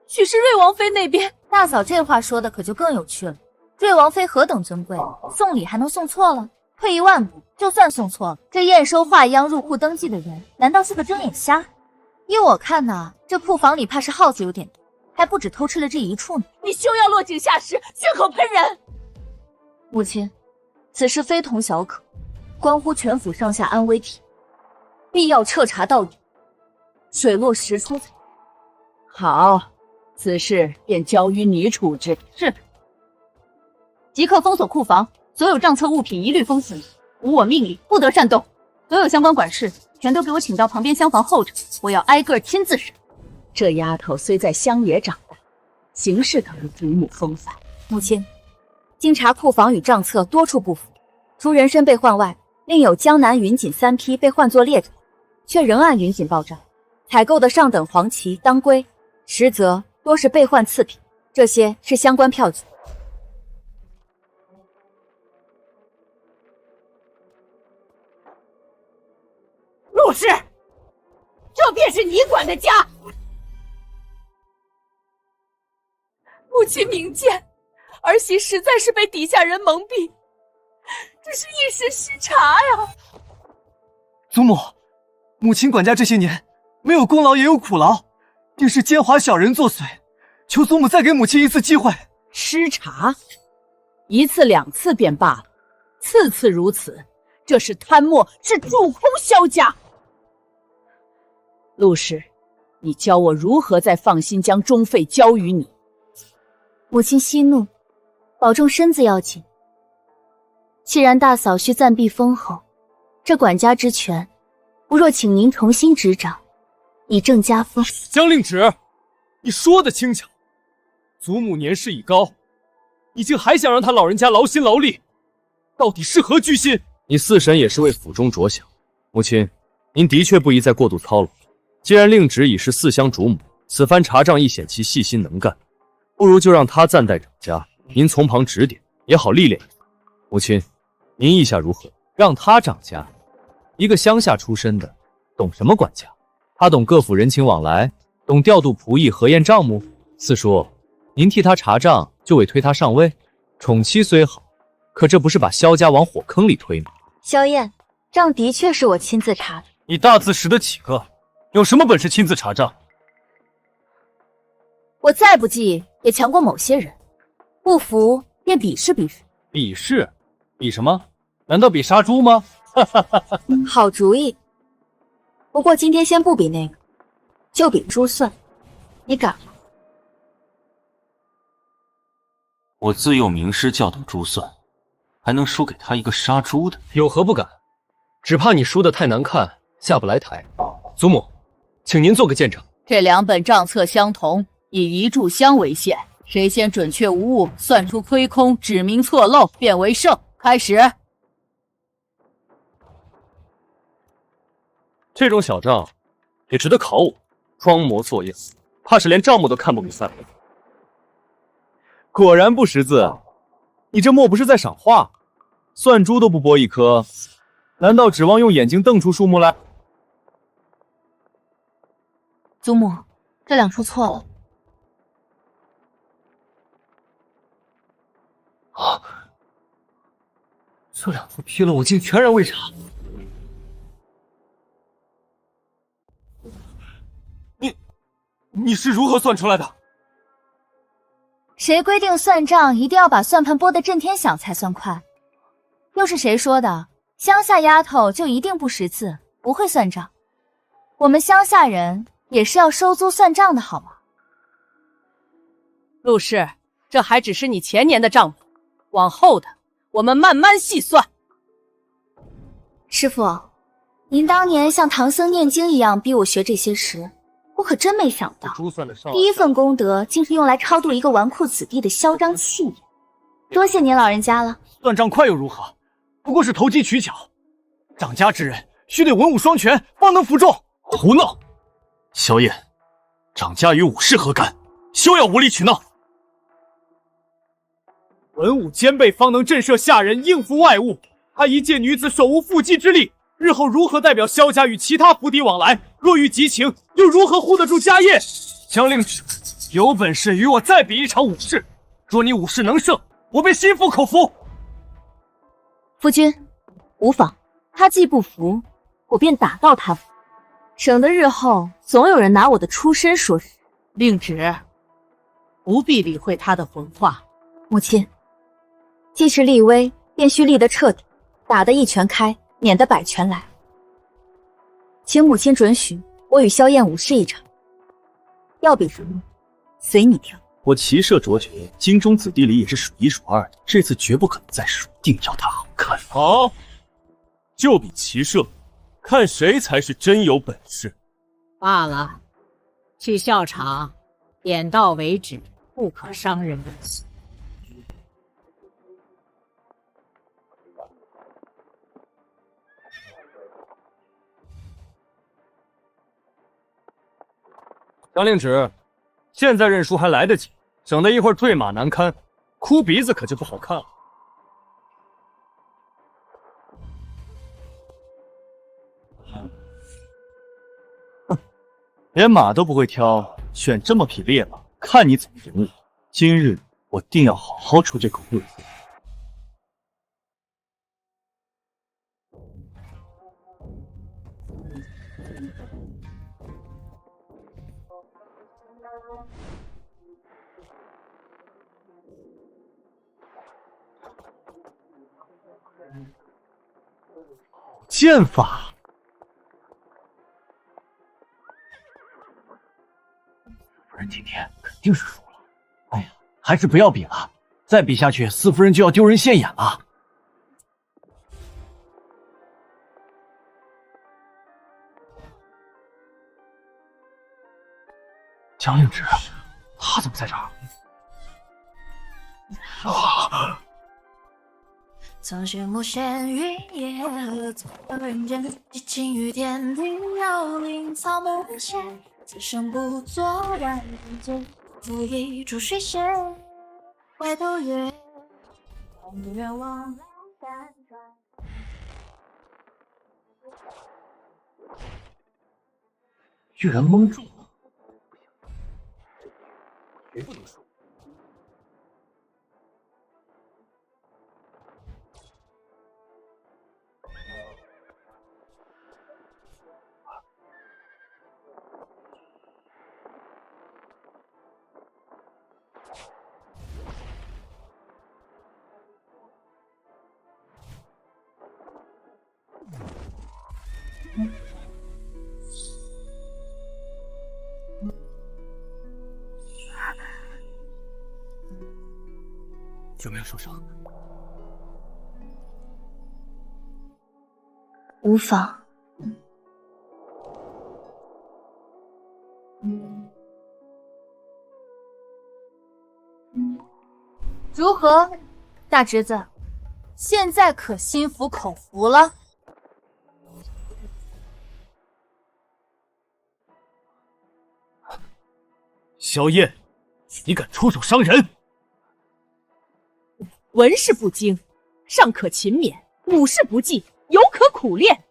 许是瑞王妃那边。大嫂这话说的可就更有趣了。瑞王妃何等尊贵，送礼还能送错了？退一万步，就算送错了，这验收画押入库登记的人，难道是个睁眼瞎？依我看呐，这库房里怕是耗子有点多，还不止偷吃了这一处呢。你休要落井下石，血口喷人！母亲，此事非同小可，关乎全府上下安危体，必要彻查到底，水落石出才。好，此事便交于你处置。是。即刻封锁库房，所有账册物品一律封死，无我命令，不得擅动。所有相关管事全都给我请到旁边厢房候着，我要挨个亲自审。这丫头虽在乡野长大，行事可如祖母风范。母亲，经查库房与账册多处不符，除人参被换外，另有江南云锦3批被换作猎头，却仍按云锦报账。采购的上等黄芪、当归，实则多是被换次品，这些是相关票据。陆氏，这便是你管的家。母亲明鉴，儿媳实在是被底下人蒙蔽，这是一时失察呀。祖母，母亲管家这些年没有功劳也有苦劳，定是奸猾小人作祟，求祖母再给母亲一次机会。失察，一次两次便罢了，次次如此，这是贪墨，是蛀空萧家。陆氏，你教我如何再放心将中费交于你？母亲息怒，保重身子要紧。既然大嫂需暂避封侯，这管家之权，不若请您重新执掌，以正家风。江令旨，你说的轻巧，祖母年事已高，你竟还想让他老人家劳心劳力，到底是何居心？你四婶也是为府中着想，母亲，您的确不宜再过度操劳。既然令旨已是四乡主母，此番查账亦显其细心能干，不如就让他暂代掌家，您从旁指点，也好历练一番。母亲，您意下如何？让他掌家？一个乡下出身的，懂什么管家？他懂各府人情往来，懂调度仆役、核验账目。四叔，您替他查账，就委推他上位，宠妻虽好，可这不是把萧家往火坑里推吗？萧燕，账的确是我亲自查的。你大字识得几个？有什么本事亲自查账？我再不济也强过某些人，不服便比试比试。比试？比什么？难道比杀猪吗？好主意。不过今天先不比那个，就比珠算，你敢吗？我自幼名师教导珠算，还能输给他一个杀猪的？有何不敢？只怕你输得太难看，下不来台。祖母，请您做个见证。这两本账册相同，以一炷香为限，谁先准确无误，算出亏空，指明错漏，便为胜。开始。这种小账也值得考我，装模作样，怕是连账目都看不明白。果然不识字，你这莫不是在赏画？算珠都不剥一颗，难道指望用眼睛瞪出数目来？祖母，这两处错了。啊！这两处批了，我竟全然未查。你是如何算出来的？谁规定算账一定要把算盘拨得震天响才算快？又是谁说的？乡下丫头就一定不识字，不会算账？我们乡下人也是要收租算账的好吗？陆氏，这还只是你前年的账本，往后的我们慢慢细算。师傅，您当年像唐僧念经一样逼我学这些时，我可真没想到，第一份功德竟是用来超度一个纨绔子弟的嚣张气焰。多谢您老人家了。算账快又如何？不过是投机取巧。掌家之人须得文武双全，方能服众。胡闹！萧燕，掌家与武士何干？休要无理取闹！文武兼备，方能震慑下人，应付外物。她一介女子，手无缚鸡之力，日后如何代表萧家与其他府邸往来？若遇急情，又如何护得住家业？江令旨，有本事与我再比一场武士。若你武士能胜，我便心服口服。夫君，无妨，他既不服，我便打到他服，省得日后总有人拿我的出身说事。令旨，不必理会他的混话。母亲，既是立威，便须立得彻底，打得一拳开，免得百拳来。请母亲准许我与萧燕武试一场，要比什么，随你挑。我骑射卓绝，京中子弟里也是数一数二的，这次绝不可能再输，定要他好看。好，就比骑射，看谁才是真有本事。罢了，去校场，点到为止，不可伤人的心。江令旨，现在认输还来得及，省得一会儿坠马难堪，哭鼻子可就不好看了。连马都不会挑，选这么匹烈马，看你怎么赢我！今日我定要好好出这口恶气。剑法，夫人今天肯定是输了。哎呀，还是不要比了，再比下去，四夫人就要丢人现眼了。江令旨，他怎么在这儿？啊！曾羡慕闲云野鹤，做人间激情于天地，摇铃草木间，此生不作万劫，负一株水仙，回头月，愿望单转。居然蒙住了，绝不能输。有没有受伤？无妨。如何，大侄子？现在可心服口服了？萧燕，你敢出手伤人？文事不精，尚可勤勉；武事不济，犹可苦练。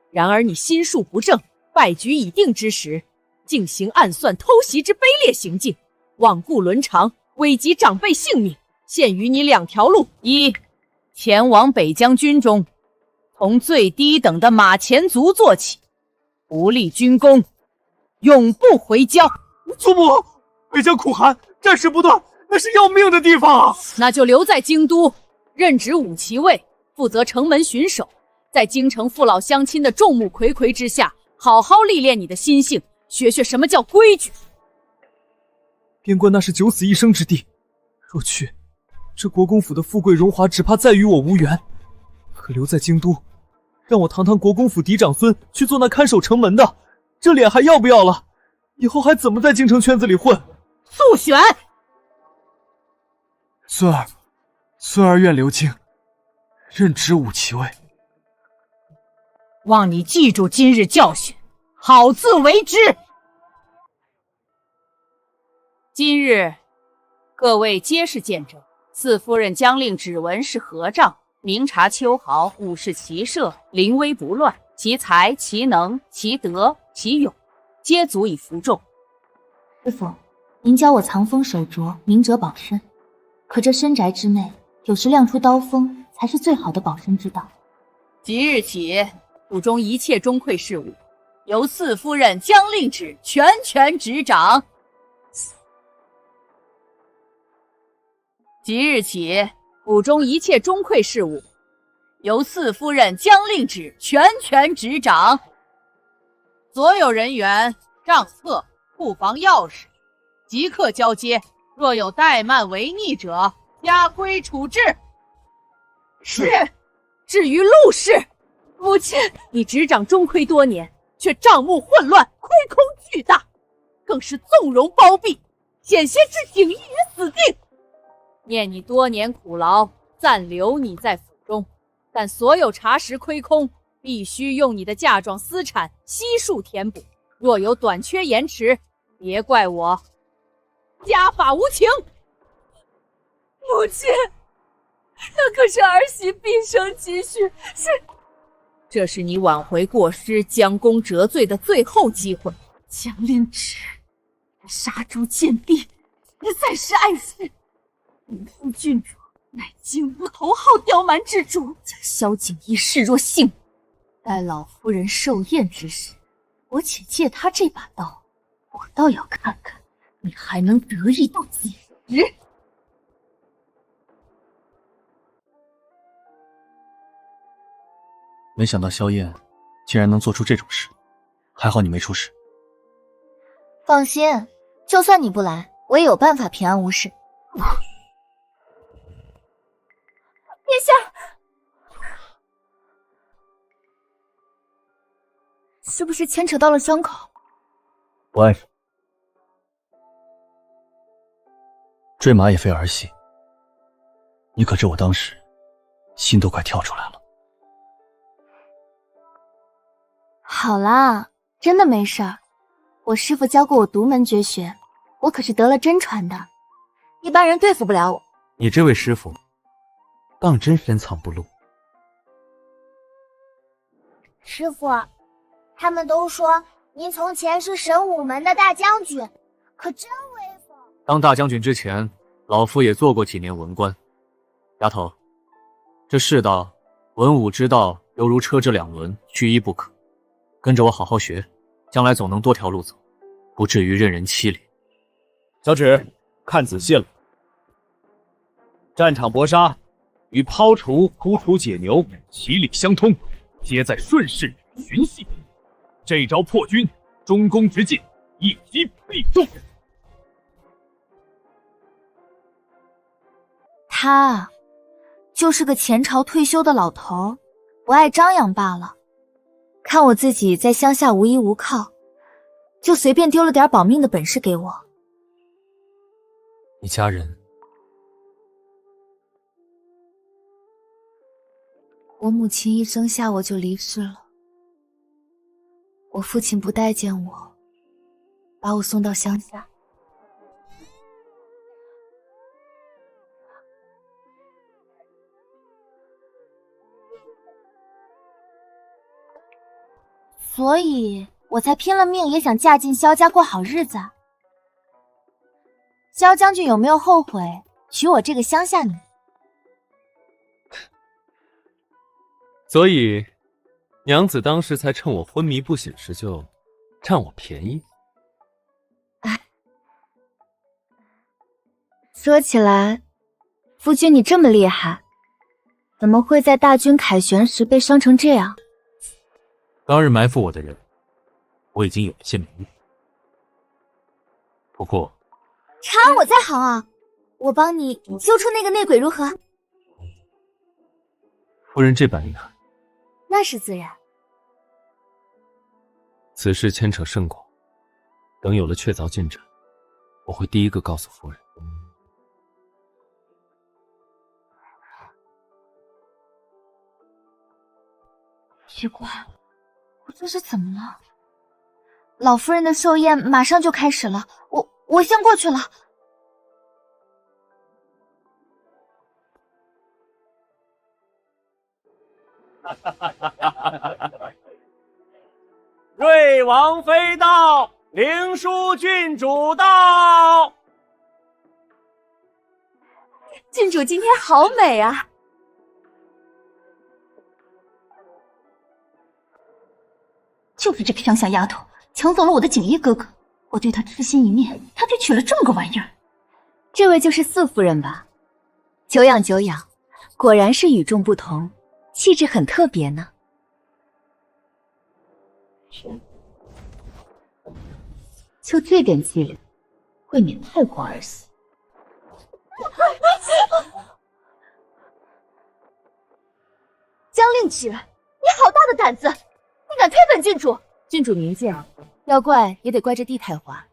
然而你心术不正，败局已定之时，竟行暗算偷袭之卑劣行径，罔顾伦常，危及长辈性命。现于你两条路：一，前往北疆军中，从最低等的马前卒做起，不立军功，永不回疆。祖母，北疆苦寒，战事不断，那是要命的地方啊！那就留在京都，任职武骑卫，负责城门巡守，在京城父老乡亲的众目睽睽之下，好好历练你的心性，学学什么叫规矩。边关那是九死一生之地，若去，这国公府的富贵荣华只怕再与我无缘。可留在京都，让我堂堂国公府嫡长孙去做那看守城门的，这脸还要不要了？以后还怎么在京城圈子里混？速选！孙儿愿留京，任职武骑尉。望你记住今日教训，好自为之。今日各位皆是见证，四夫人将令指纹是合账，明察秋毫，武士骑射，临危不乱，其才其能其德其勇，皆足以服众。师父，您教我藏锋守拙，明哲保身。可这深宅之内，有时亮出刀锋才是最好的保身之道。即日起，府中一切中馈事务由四夫人将令旨全权执掌。即日起，府中一切中馈事务由四夫人将令旨全权执掌。所有人员、账册、库房钥匙即刻交接，若有怠慢违逆者，加规处置。是。至于陆氏，母亲，你执掌中馈多年，却账目混乱，亏空巨大，更是纵容包庇，险些置景逸于死地。念你多年苦劳，暂留你在府中，但所有查实亏空，必须用你的嫁妆私产悉数填补。若有短缺延迟，别怪我家法无情。母亲，那可是儿媳毕生积蓄，这是你挽回过失、将功折罪的最后机会。江令旨，杀猪贱婢，实在是碍事。你父郡主乃京都头号刁蛮之主，将萧景逸视若性命。待老夫人寿宴之时，我且借他这把刀，我倒要看看你还能得意到几时。没想到萧燕竟然能做出这种事，还好你没出事。放心，就算你不来，我也有办法平安无事。殿下，是不是牵扯到了伤口？不碍事。坠马也非儿戏，你可知我当时心都快跳出来了。好啦，真的没事儿。我师父教过我独门绝学，我可是得了真传的，一般人对付不了我。你这位师父当真深藏不露。师父，他们都说您从前是神武门的大将军，可真威风。当大将军之前，老夫也做过几年文官。丫头，这世道文武之道犹如车这两轮，缺一不可。跟着我好好学，将来总能多条路走，不至于任人欺凌。小芷，看仔细了，战场搏杀与抛除、扑除、解牛其理相通，皆在顺势循系。这招破军，中宫直进，一击必中。他就是个前朝退休的老头，不爱张扬罢了。看我自己在乡下无依无靠，就随便丢了点保命的本事给我。你家人？我母亲一生下我就离世了，我父亲不待见我，把我送到乡下。所以我才拼了命也想嫁进萧家过好日子。萧将军有没有后悔娶我这个乡下女？所以娘子当时才趁我昏迷不醒时就占我便宜。说起来，夫君你这么厉害，怎么会在大军凯旋时被伤成这样？当日埋伏我的人，我已经有些名誉。不过，查我在行啊！我帮你揪出那个内鬼如何？夫人这般厉害，那是自然。此事牵扯甚广，等有了确凿进展，我会第一个告诉夫人。奇怪，我这是怎么了？老夫人的寿宴马上就开始了，我先过去了。瑞王妃到，灵枢郡主到。郡主今天好美啊！就是这个乡下丫头抢走了我的锦衣哥哥，我对她痴心一念，她却娶了这么个玩意儿。这位就是四夫人吧？久仰久仰，果然是与众不同，气质很特别呢。就这点伎俩，未免太过儿戏。江令芷，你好大的胆子！你敢推本郡主？郡主明鉴，要怪也得怪这地太滑，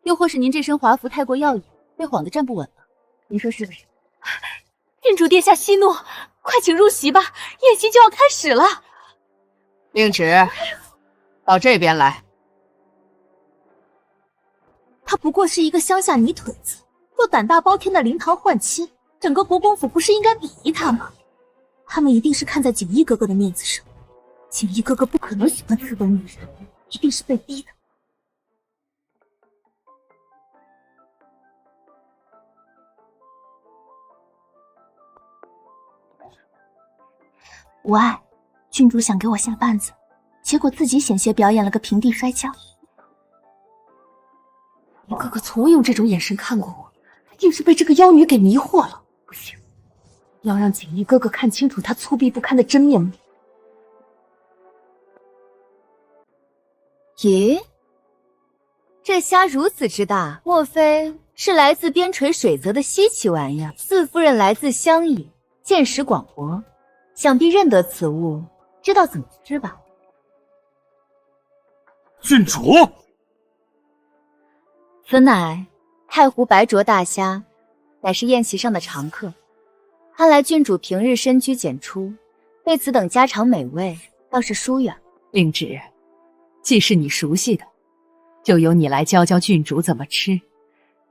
又或是您这身华服太过耀眼，被晃得站不稳了。您说是不是？郡主殿下息怒，快请入席吧，宴席就要开始了。令芷，到这边来。他不过是一个乡下泥腿子，又胆大包天的灵堂换妻，整个国公府不是应该鄙夷他吗？他们一定是看在锦衣哥哥的面子上，锦衣哥哥不可能喜欢此等女人，一定是被逼的。无碍，郡主想给我下绊子，结果自己险些表演了个平地摔跤。你哥哥从未用这种眼神看过我，一定是被这个妖女给迷惑了。不行，要让锦衣哥哥看清楚他粗鄙不堪的真面目。咦，这虾如此之大，莫非是来自边陲水泽的稀奇玩意儿？四夫人来自乡野，见识广博，想必认得此物，知道怎么吃吧？郡主，此乃太湖白灼大虾，乃是宴席上的常客。看来郡主平日深居简出，对此等家常美味倒是疏远。令芷，既是你熟悉的，就由你来教教郡主怎么吃，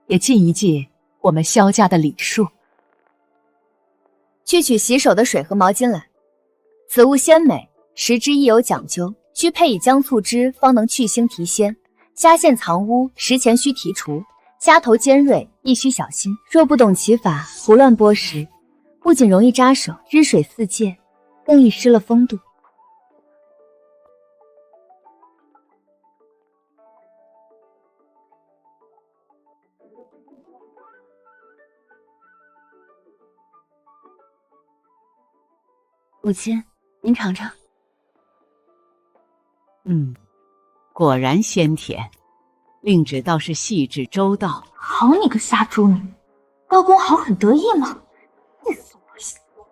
也尽一尽我们萧家的礼数。去取洗手的水和毛巾来。此物鲜美，食之亦有讲究，需配以姜醋汁，方能去腥提鲜。虾线藏污，食前需提除；虾头尖锐，亦需小心。若不懂其法，胡乱剥食，不仅容易扎手，汁水四溅，更易失了风度。母亲，您尝尝。果然鲜甜，令芷倒是细致周到。好你个杀猪女，高公好很得意吗？气死我了！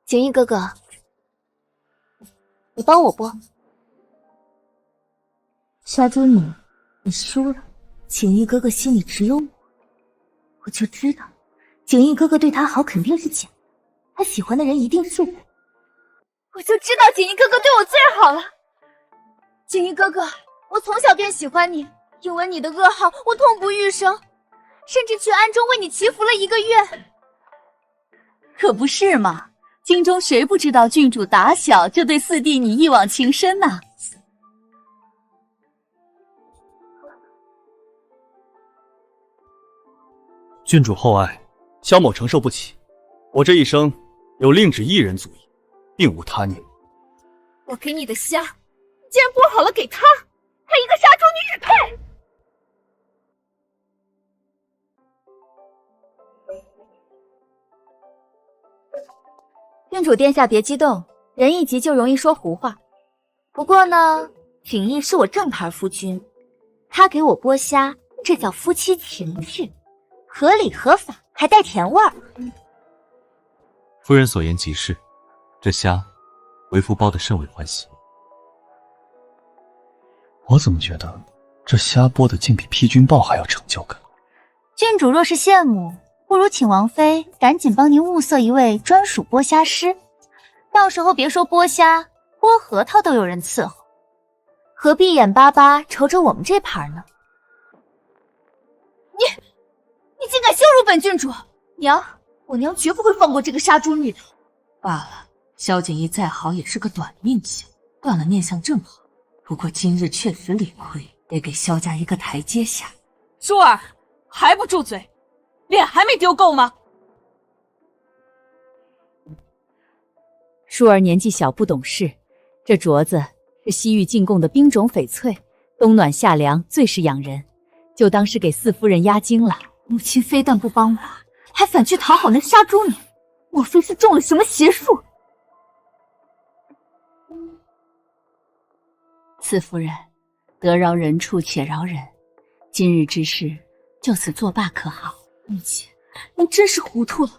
锦衣哥哥，你帮我剥。杀猪女，你输了。锦衣哥哥心里只有我就知道，锦衣哥哥对他好肯定是假的，他喜欢的人一定是我。我就知道锦衣哥哥对我最好了。锦衣哥哥，我从小便喜欢你，因为你的噩耗，我痛不欲生，甚至去暗中为你祈福了1个月。可不是嘛，京中谁不知道郡主打小就对四弟你一往情深呐？郡主厚爱，萧某承受不起。我这一生有令芷一人足矣，并无他念。我给你的虾，你竟然剥好了给他，他一个杀猪女只配！郡主殿下别激动，人一急就容易说胡话。不过呢，锦衣是我正牌夫君，他给我剥虾，这叫夫妻情趣，合理合法，还带甜味儿。夫人所言极是，这虾为夫剥得甚为欢喜。我怎么觉得这虾剥的竟比批君报还要成就感？郡主若是羡慕，不如请王妃赶紧帮您物色一位专属剥虾师，到时候别说剥虾，剥核桃都有人伺候，何必眼巴巴瞅着我们这盘呢？你竟敢羞辱本郡主！娘，我娘绝不会放过这个杀猪女的。罢了，萧锦衣再好也是个短命相，断了念想正好。不过今日确实理亏，得给萧家一个台阶下。舒儿，还不住嘴，脸还没丢够吗？舒儿年纪小不懂事，这镯子是西域进贡的冰种翡翠，冬暖夏凉，最是养人，就当是给四夫人压惊了。母亲非但不帮我，还反去讨好那杀猪女，莫非是中了什么邪术？四夫人，得饶人处且饶人，今日之事就此作罢可好？母亲，您真是糊涂了，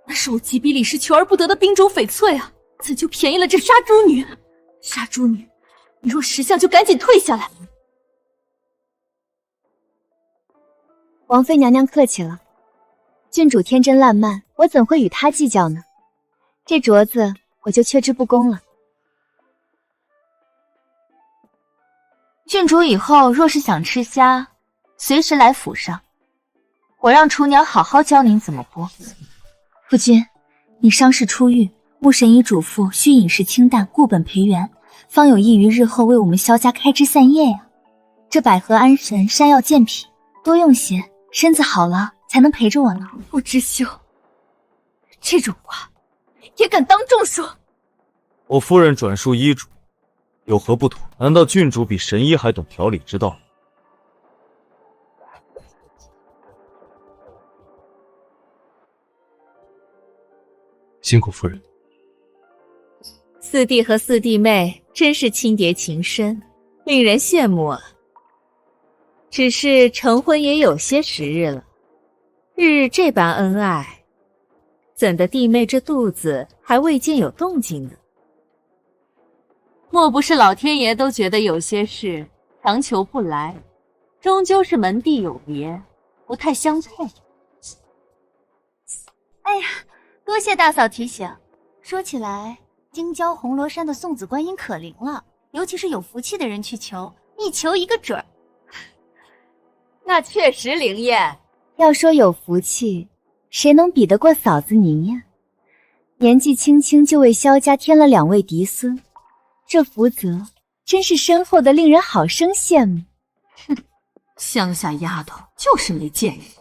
那是我几笔里是求而不得的冰种翡翠啊，怎就便宜了这杀猪女？杀猪女，你若识相就赶紧退下来。王妃娘娘客气了，郡主天真烂漫，我怎会与她计较呢？这镯子我就却之不恭了。郡主以后若是想吃虾，随时来府上，我让厨娘好好教您怎么剥。夫君，你伤势初愈，穆神医嘱咐需饮食清淡，固本培元，方有益于日后为我们萧家开枝散叶呀。这百合安神，山药健脾，多用些，身子好了才能陪着我呢。不知羞，这种话也敢当众说？我夫人转述医嘱，有何不妥？难道郡主比神医还懂调理之道？辛苦夫人。四弟和四弟妹真是亲蝶情深，令人羡慕啊。只是成婚也有些时日了，日日这般恩爱，怎的弟妹这肚子还未见有动静呢？莫不是老天爷都觉得有些事强求不来，终究是门第有别，不太相配。哎呀，多谢大嫂提醒。说起来，京郊红罗山的送子观音可灵了，尤其是有福气的人去求，一求一个准儿。那确实灵验。要说有福气，谁能比得过嫂子您呀？年纪轻轻就为萧家添了2位嫡孙，这福泽真是深厚的，令人好生羡慕。哼，乡下丫头就是没见识。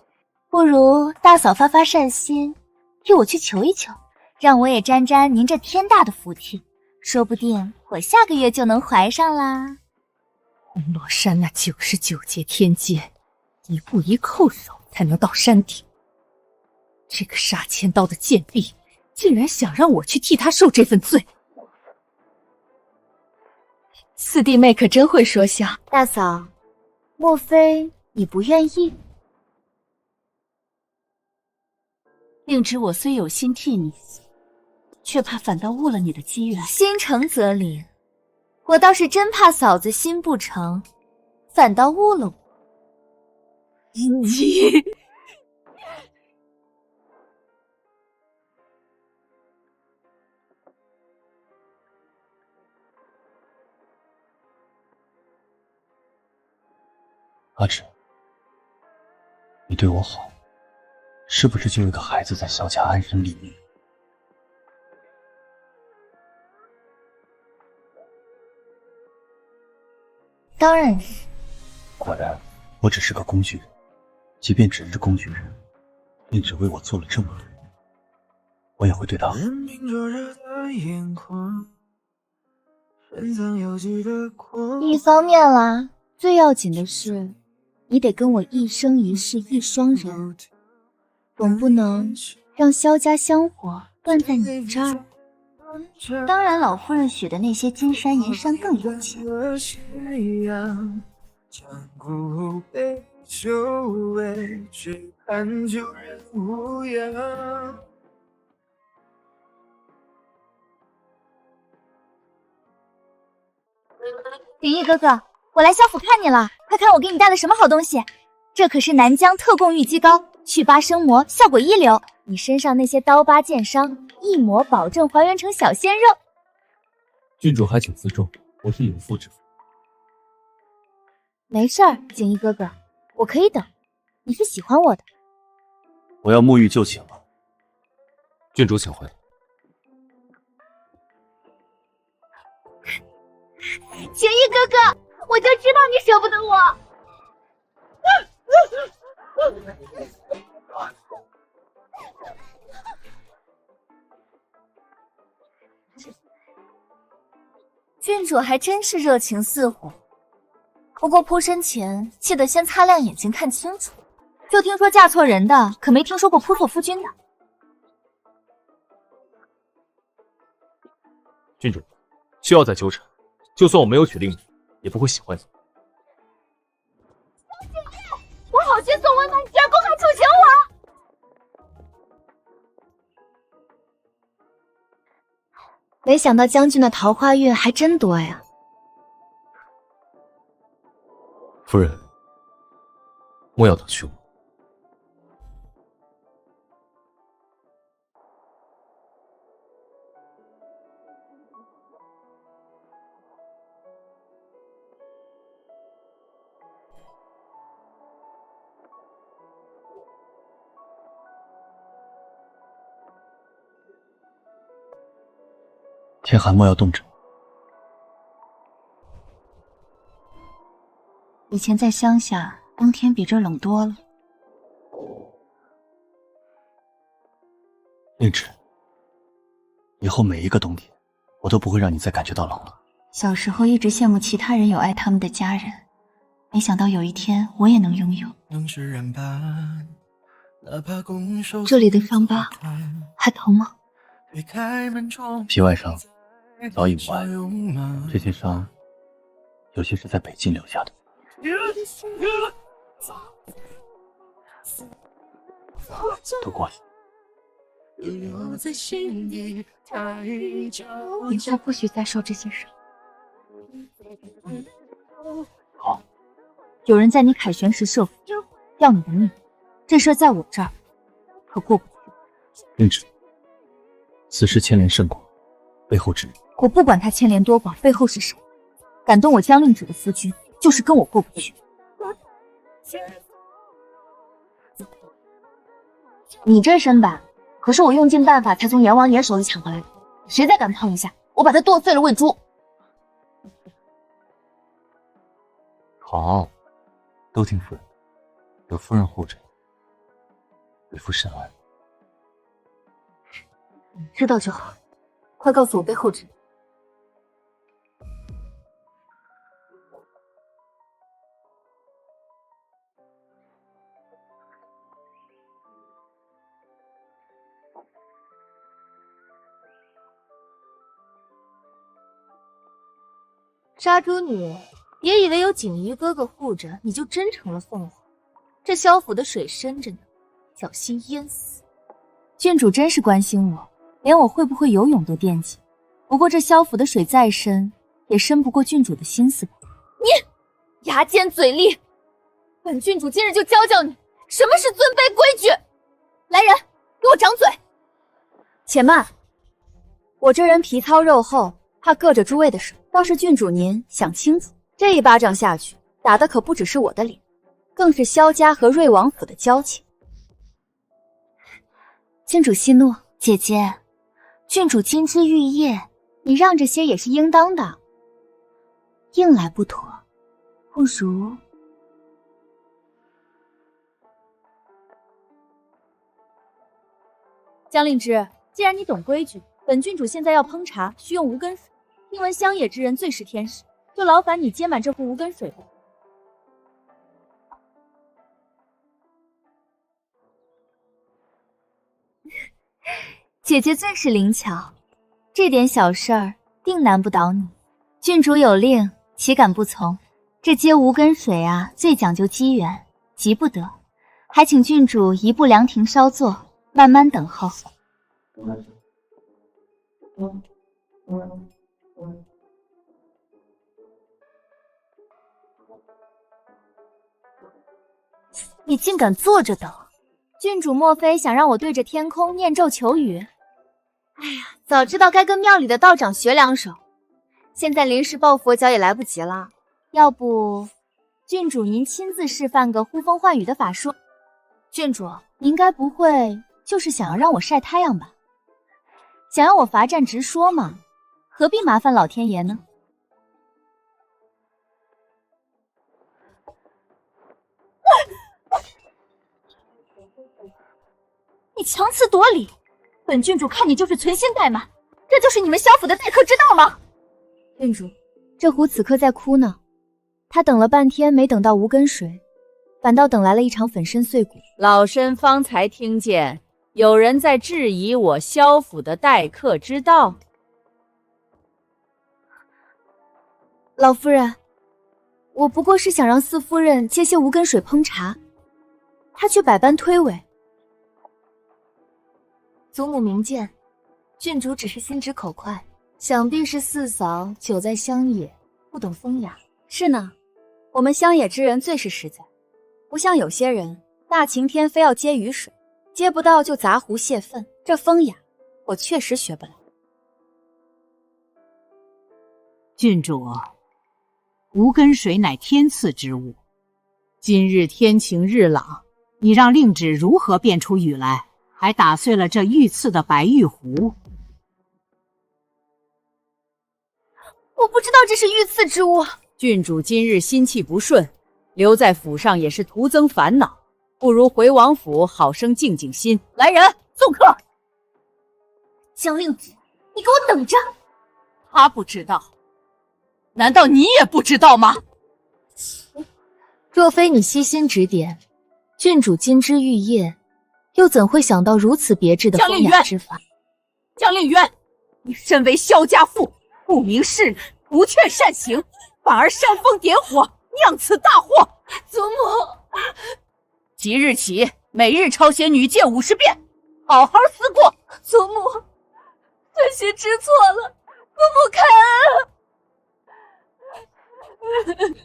不如大嫂发发善心，替我去求一求，让我也沾沾您这天大的福气，说不定我下个月就能怀上啦。红罗山那99节天阶，一步一叩首才能到山顶。这个杀千刀的贱婢，竟然想让我去替他受这份罪。四弟妹可真会说笑。大嫂，莫非你不愿意？令知我虽有心替你，却怕反倒误了你的机缘。心诚则灵，我倒是真怕嫂子心不诚，反倒误了我。阿芷，你对我好，是不是就有个孩子在萧家安身立命？当然是。果然，我只是个工具人，即便只是工具人，你只为我做了这么多，我也会对他好。一方面啦，最要紧的是，你得跟我一生一世一双人，总不能让萧家香火断在你这儿。当然，老夫人许的那些金山银山更有钱。江湖杯酒味，只盼旧人无恙。鼎翼哥哥，我来萧府看你了，快看我给你带的什么好东西！这可是南疆特供玉肌膏，去疤生磨，效果一流。你身上那些刀疤剑伤，一抹保证还原成小鲜肉。郡主还请自重，我是有妇之夫。没事儿，锦衣哥哥，我可以等。你是喜欢我的。我要沐浴就寝了。郡主请回。锦衣哥哥，我就知道你舍不得我。郡主还真是热情似火，不过扑身前记得先擦亮眼睛看清楚。就听说嫁错人的，可没听说过扑错夫君的。郡主，需要再纠缠，就算我没有娶令女，也不会喜欢你。我好心送温暖，你居然公开处刑我！没想到将军的桃花运还真多呀。夫人，莫要等去我。天寒莫要冻着。以前在乡下，冬天比这冷多了。令旨，以后每一个冬天，我都不会让你再感觉到冷了。小时候一直羡慕其他人有爱他们的家人，没想到有一天我也能拥有。这里的伤疤还疼吗？皮外伤早已无碍，这些伤有些是在北境留下的。都过去。以后不许再受这些伤。好。有人在你凯旋时设伏，要你的命，这事在我这儿可过不去。令旨，此事牵连甚广，背后之人。我不管他牵连多广，背后是谁，敢动我江令旨的夫君，就是跟我过不去。你这身板，可是我用尽办法才从阎王爷手里抢回来的，谁再敢碰一下，我把他剁碎了喂猪。好，都听夫人，有夫人护着，为夫甚安。知道就好，快告诉我背后之人。杀猪女，别以为有锦衣哥哥护着，你就真成了凤凰。这萧府的水深着呢，小心淹死。郡主真是关心我，连我会不会游泳都惦记。不过这萧府的水再深，也深不过郡主的心思吧？你牙尖嘴利，本郡主今日就教教你什么是尊卑规矩。来人，给我掌嘴！且慢，我这人皮糙肉厚，怕硌着诸位的手。倒是郡主您想清楚，这一巴掌下去，打的可不只是我的脸，更是萧家和瑞王府的交情。郡主息怒，姐姐，郡主金枝玉叶，你让着些也是应当的。硬来不妥，不如……江令之，既然你懂规矩，本郡主现在要烹茶，需用无根水。听闻乡野之人最是天使，就劳烦你接满这壶无根水吧。姐姐最是灵巧，这点小事儿定难不倒你。郡主有令，岂敢不从？这接无根水啊，最讲究机缘，急不得，还请郡主移步凉亭稍坐，慢慢等候。你竟敢坐着等？郡主莫非想让我对着天空念咒求雨？哎呀，早知道该跟庙里的道长学两手，现在临时抱佛脚也来不及了。要不，郡主您亲自示范个呼风唤雨的法术？郡主，您该不会就是想要让我晒太阳吧？想要我罚站直说嘛，何必麻烦老天爷呢？你强词夺理，本郡主看你就是存心怠慢，这就是你们萧府的待客之道吗？郡主，这壶此刻在哭呢，他等了半天没等到无根水，反倒等来了一场粉身碎骨。老身方才听见有人在质疑我萧府的待客之道。老夫人，我不过是想让四夫人接些无根水烹茶，她却百般推诿。祖母明鉴，郡主只是心直口快，想必是四嫂久在乡野，不懂风雅。是呢，我们乡野之人最是实在，不像有些人大晴天非要接雨水，接不到就砸壶泄愤，这风雅我确实学不来。郡主，无根水乃天赐之物，今日天晴日朗，你让令旨如何变出雨来？还打碎了这御赐的白玉壶。我不知道这是御赐之物。郡主今日心气不顺，留在府上也是徒增烦恼，不如回王府好生静静心。来人，送客。江令旨，你给我等着！他不知道，难道你也不知道吗？若非你悉心指点，郡主金枝玉叶又怎会想到如此别致的风雅之法？江令渊，你身为萧家妇，不明事理，不劝善行，反而煽风点火，酿此大祸。祖母，即日起，每日抄写女诫50遍，好好思过。祖母，遵循知错了，祖母开恩。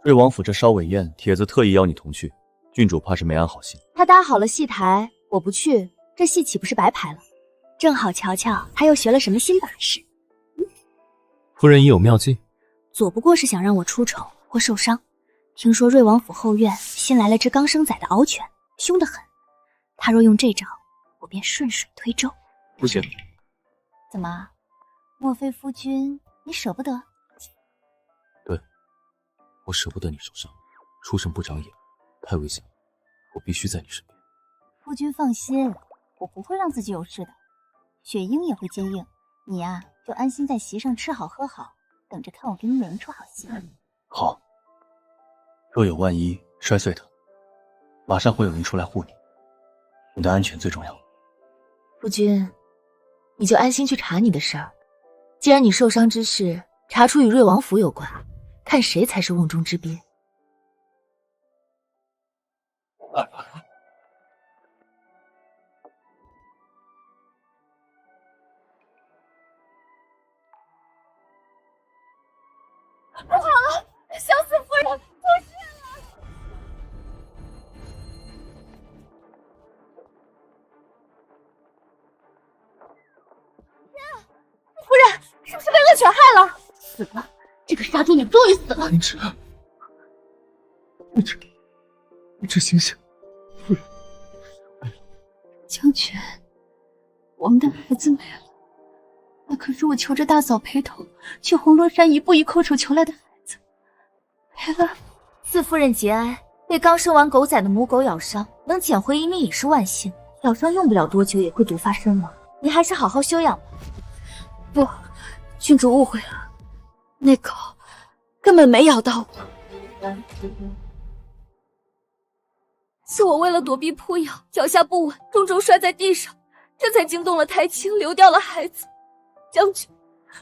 瑞王府这烧尾宴，帖子特意邀你同去，郡主怕是没安好心。他搭好了戏台，我不去，这戏岂不是白排了？正好瞧瞧他又学了什么新把式。夫人已有妙计，左不过是想让我出丑或受伤。听说瑞王府后院新来了只刚生崽的獒犬，凶得很。他若用这招，我便顺水推舟。不行。怎么？莫非夫君你舍不得？对，我舍不得你受伤，出生不长眼，太危险了，我必须在你身边。夫君放心，我不会让自己有事的。雪鹰也会接应，你呀，就安心在席上吃好喝好，等着看我给你演一出好戏。好，若有万一摔碎它，马上会有人出来护你，你的安全最重要。夫君，你就安心去查你的事儿。既然你受伤之事查出与瑞王府有关，看谁才是瓮中之鳖。不好了，萧四夫人出事了！夫人，是不是被恶犬害了？死了！这个杀猪女终于死了！灵芝，你这醒醒！夫人，将军，我们的孩子没了，那可是我求着大嫂陪同去红罗山一步一叩首求来的孩子，没了。四夫人节哀，被刚生完狗崽的母狗咬伤，能捡回一命已是万幸。咬伤用不了多久也会毒发身亡，你还是好好休养吧。不，郡主误会了，那狗根本没咬到我，是我为了躲避扑咬，脚下不稳，重重摔在地上，这才惊动了台青，流掉了孩子。将军，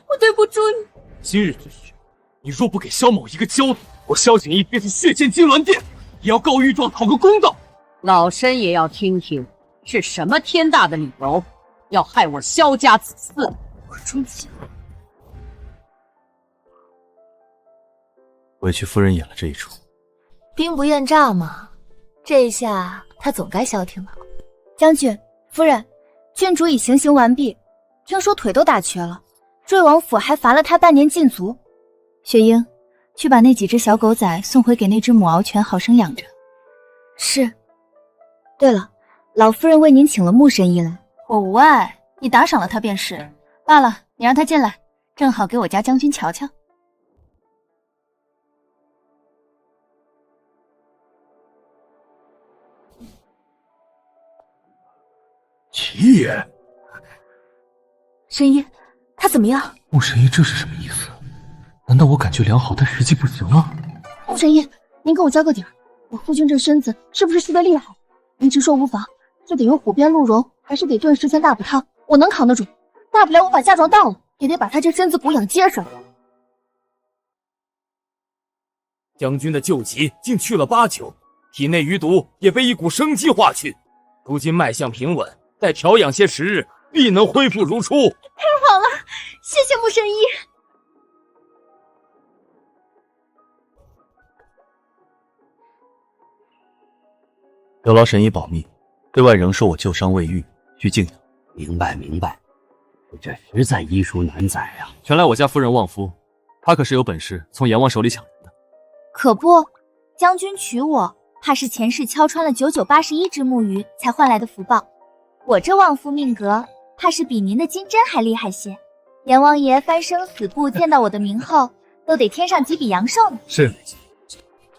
我对不住你。今日之事，你若不给萧某一个交代，我萧景义便是血溅金銮殿，也要告御状讨个公道。老身也要听听，是什么天大的理由，要害我萧家子嗣？我中计了。委屈夫人演了这一出。兵不厌诈嘛，这一下他总该消停了。将军、夫人，郡主已行刑完毕，听说腿都打瘸了，瑞王府还罚了他半年禁足。雪英，去把那几只小狗仔送回给那只母獒犬好生养着。是。对了，老夫人为您请了穆神医来。我无碍，你打赏了他便是。罢了，你让他进来，正好给我家将军瞧瞧。齐爷，神医，他怎么样？穆神医这是什么意思？难道我感觉良好，但实际不行了？穆神医，您给我交个底儿，我夫君这身子是不是虚得厉害？您直说无妨，是得用虎鞭鹿茸，还是得炖10全大补汤？我能扛得住，大不了我把嫁妆当了，也得把他这身子骨养结实。将军的旧疾竟去了8九，体内余毒也被一股生机化去，如今脉象平稳，再调养些时日，必能恢复如初。太好了，谢谢穆神医。有劳神医保密，对外仍说我旧伤未愈，需静养。明白明白，这实在医书难载啊！全赖我家夫人旺夫，她可是有本事从阎王手里抢人的。可不，将军娶我，怕是前世敲穿了9981只木鱼才换来的福报。我这旺夫命格，怕是比您的金针还厉害些。阎王爷翻生死簿见到我的名后，都得添上几笔阳寿呢。是，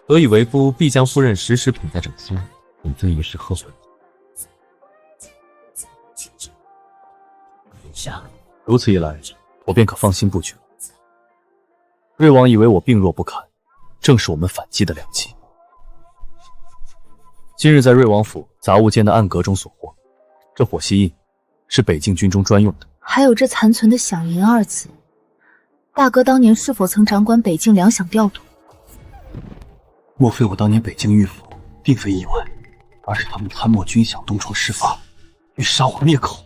所以为夫必将夫人时时捧在掌心，本尊一世呵护。如此一来，我便可放心不惧了。瑞王以为我病弱不堪，正是我们反击的良机。今日在瑞王府杂物间的暗格中所获，这火蜥印是北境军中专用的，还有这残存的饗银2字，大哥当年是否曾掌管北境粮饷调度？莫非我当年北境御府并非意外，而是他们贪墨军饷东窗事发，欲杀我灭口？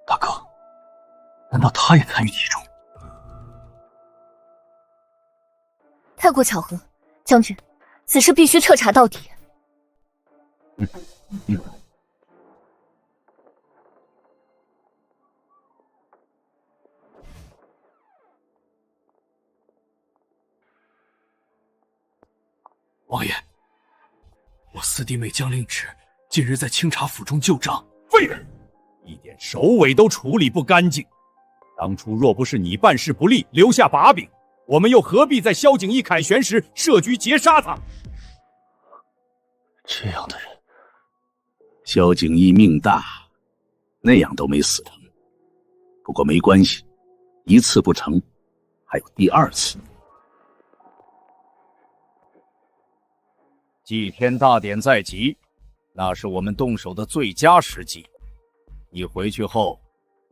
大哥，难道他也参与其中？太过巧合，将军，此事必须彻查到底。王爷，我四弟妹江令芷近日在清查府中旧账。废人，一点首尾都处理不干净。当初若不是你办事不力，留下把柄，我们又何必在萧景义凯旋时设局截杀他？这样的人，萧景义命大，那样都没死成。不过没关系，一次不成，还有第2次。祭天大典在即，那是我们动手的最佳时机。你回去后，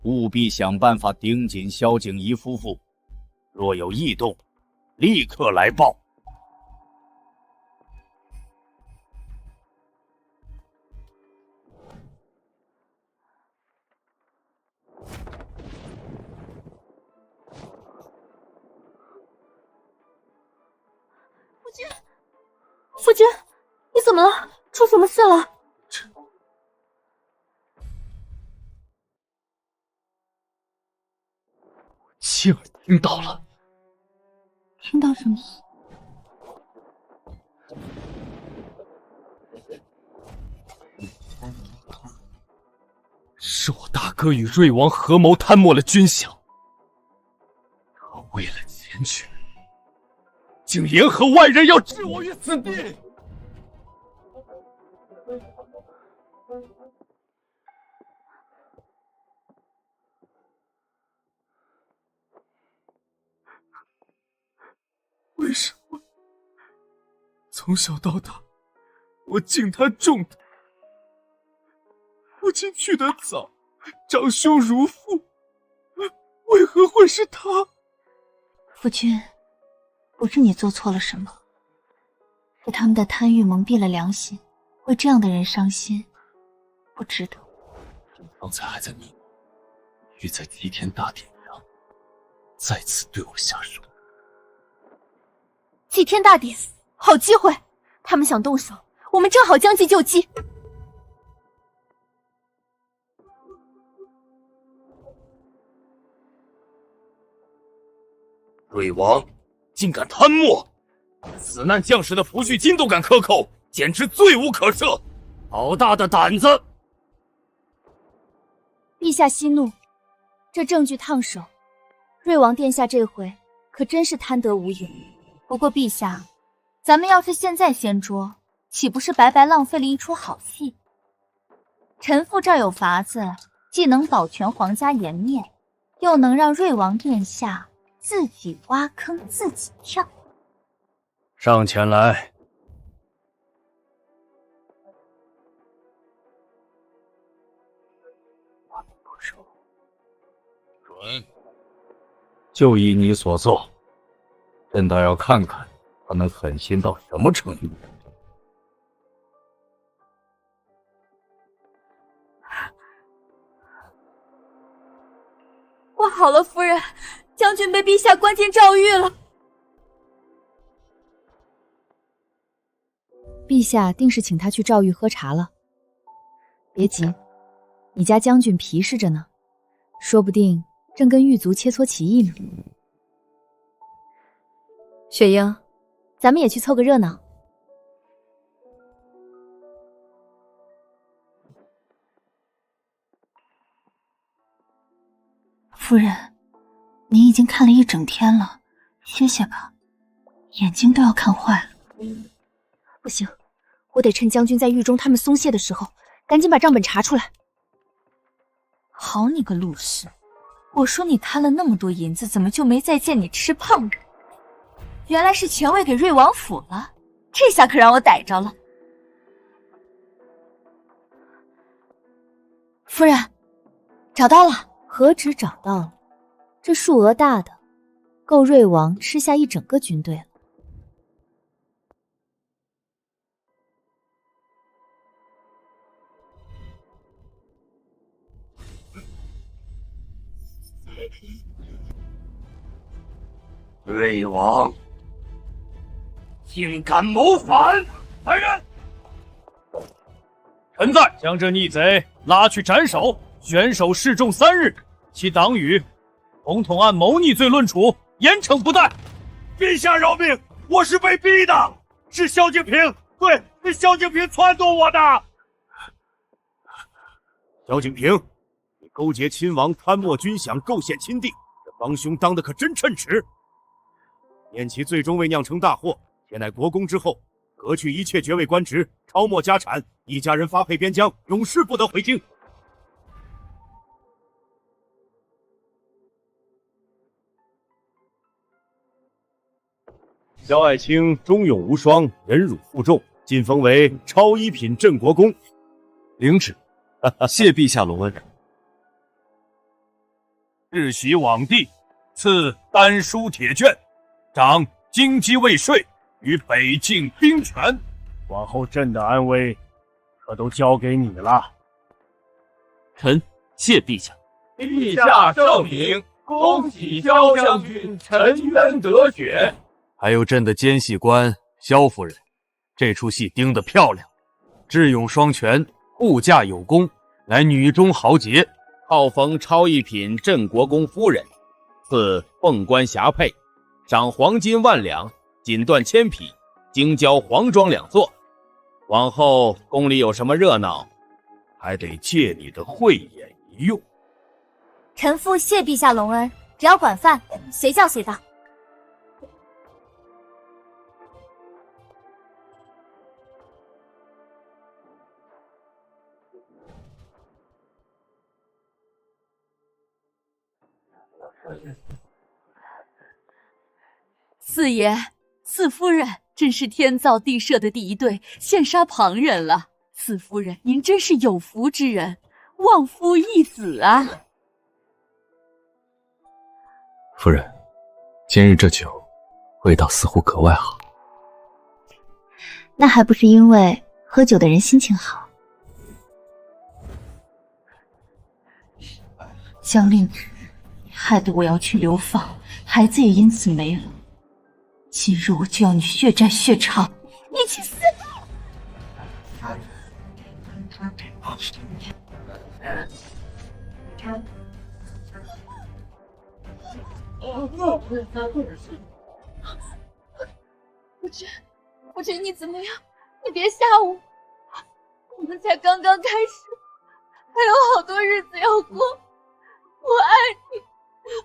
务必想办法盯紧萧景怡夫妇，若有异动，立刻来报。夫君，你怎么了？出什么事了？亲耳听到了。听到什么？是我大哥与瑞王合谋贪墨了军饷，他为了钱权，竟联合外人要置我于死地。为什么从小到大，我敬他重他？父亲去得早，长兄如父，为何会是他？夫君，不是你做错了什么，是他们的贪欲蒙蔽了良心，为这样的人伤心，不值得。刚才还在密谋，欲在祭天大典上再次对我下手。祭天大典，好机会！他们想动手，我们正好将计就计。瑞王竟敢贪墨，死难将士的抚恤金都敢克扣，简直罪无可赦！好大的胆子！陛下息怒，这证据烫手。瑞王殿下这回可真是贪得无厌。不过陛下，咱们要是现在掀桌，岂不是白白浪费了一出好戏？臣妇这儿有法子，既能保全皇家颜面，又能让瑞王殿下自己挖坑自己跳。上前来。准，就依你所做，朕倒要看看他能狠心到什么程度。不好了，夫人，将军被陛下关进诏狱了。陛下定是请他去诏狱喝茶了。别急，你家将军皮实着呢，说不定正跟狱卒切磋棋艺呢。雪英，咱们也去凑个热闹。夫人，您已经看了一整天了，歇歇吧，眼睛都要看坏了。不行，我得趁将军在狱中他们松懈的时候，赶紧把账本查出来。好你个陆氏，我说你贪了那么多银子，怎么就没再见你吃胖的？原来是权位给瑞王府了，这下可让我逮着了。夫人，找到了。何止找到了，这数额大的，够瑞王吃下一整个军队了。瑞王竟敢谋反！来人！臣在，将这逆贼拉去斩首，悬首示众3日，其党羽统统按谋逆罪论处，严惩不贷。陛下饶命，我是被逼的，是萧敬平，对，是萧敬平撺掇我的。萧敬平，你勾结亲王，贪墨军饷，构陷亲弟，这帮凶当的可真称耻。念其最终未酿成大祸，且乃国公之后，革去一切爵位官职，抄没家产，一家人发配边疆，永世不得回京。萧爱卿忠勇无双，忍辱负重，晋封为超一品镇国公。领旨，谢陛下隆恩。世袭罔帝，赐丹书铁券，掌京畿卫税与北境兵权。往后朕的安危，可都交给你了。臣谢陛下。陛下圣明，恭喜萧将军沉冤得雪。还有朕的奸细官萧夫人，这出戏盯得漂亮，智勇双全，护驾有功，乃女中豪杰。号封超一品镇国公夫人，赐凤冠霞帔，赏黄金1万两，锦缎1000匹，京郊黄庄2座。往后宫里有什么热闹，还得借你的慧眼一用。臣妇谢陛下隆恩，只要管饭，随叫随到。四爷，四夫人真是天造地设的第一对，羡煞旁人了。四夫人，您真是有福之人，望夫一子啊！夫人，今日这酒味道似乎格外好。那还不是因为喝酒的人心情好。江令芷，害得我要去流放，孩子也因此没了。今日我就要你血债血偿，你去死！夫君，你怎么样？你别吓我，我们才刚刚开始，还有好多日子要过。我爱你，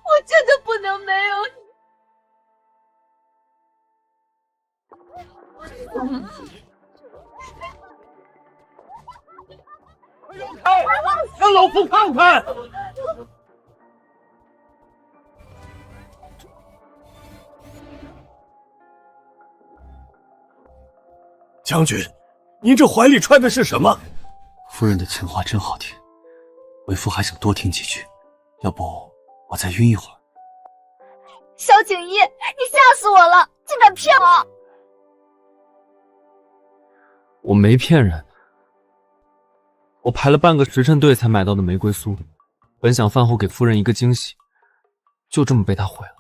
我真的不能没有你。让老夫看看！将军，您这怀里揣的是什么？夫人的情话真好听，为夫还想多听几句，要不我再晕一会儿。萧景逸，你吓死我了，竟敢骗我！我没骗人，我排了半个时辰队才买到的玫瑰酥，本想饭后给夫人一个惊喜，就这么被他毁了。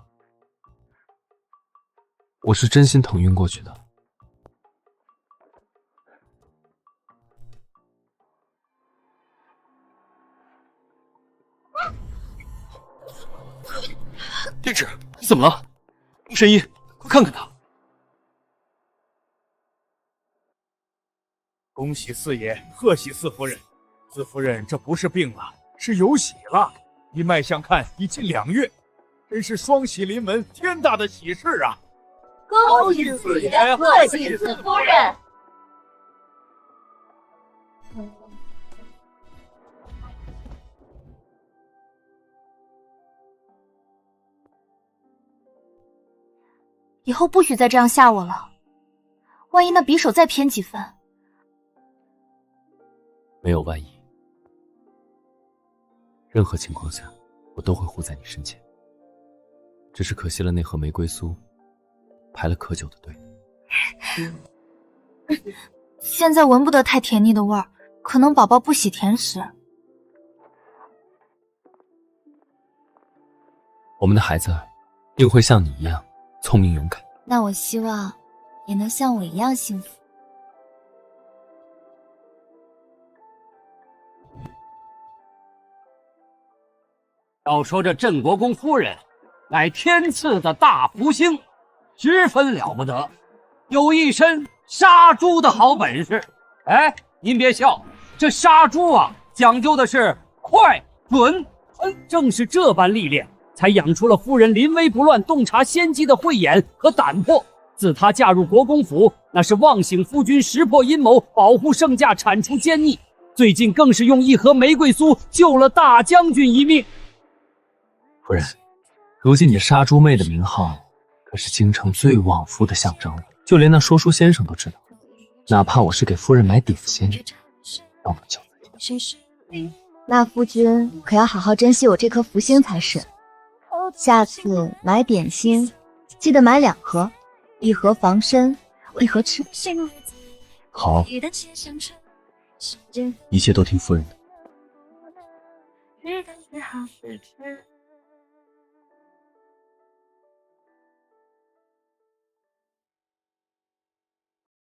我是真心疼晕过去的。令芷，你怎么了？神医，快看看他！恭喜四爷，贺喜四夫人。四夫人这不是病了，是有喜了。依脉相看，已近2月，真是双喜临门，天大的喜事啊！恭喜四爷，贺喜四夫人。以后不许再这样吓我了，万一那匕首再偏几分。没有万一，任何情况下我都会护在你身前。只是可惜了那盒玫瑰酥，排了可久的队。现在闻不得太甜腻的味儿，可能宝宝不喜甜食。我们的孩子定会像你一样聪明勇敢。那我希望也能像我一样幸福。要说这镇国公夫人，乃天赐的大福星，十分了不得，有一身杀猪的好本事。哎，您别笑，这杀猪啊，讲究的是快、准、狠。正是这般历练，才养出了夫人临危不乱、洞察先机的慧眼和胆魄。自她嫁入国公府，那是望醒夫君，识破阴谋，保护圣驾，铲除奸逆。最近更是用一盒玫瑰酥救了大将军一命。夫人，如今你杀猪妹的名号可是京城最旺夫的象征了，就连那说书先生都知道，哪怕我是给夫人买点心，都能救你。那夫君可要好好珍惜我这颗福星才是。下次买点心，记得买2盒，1盒防身，1盒吃。好，一切都听夫人的。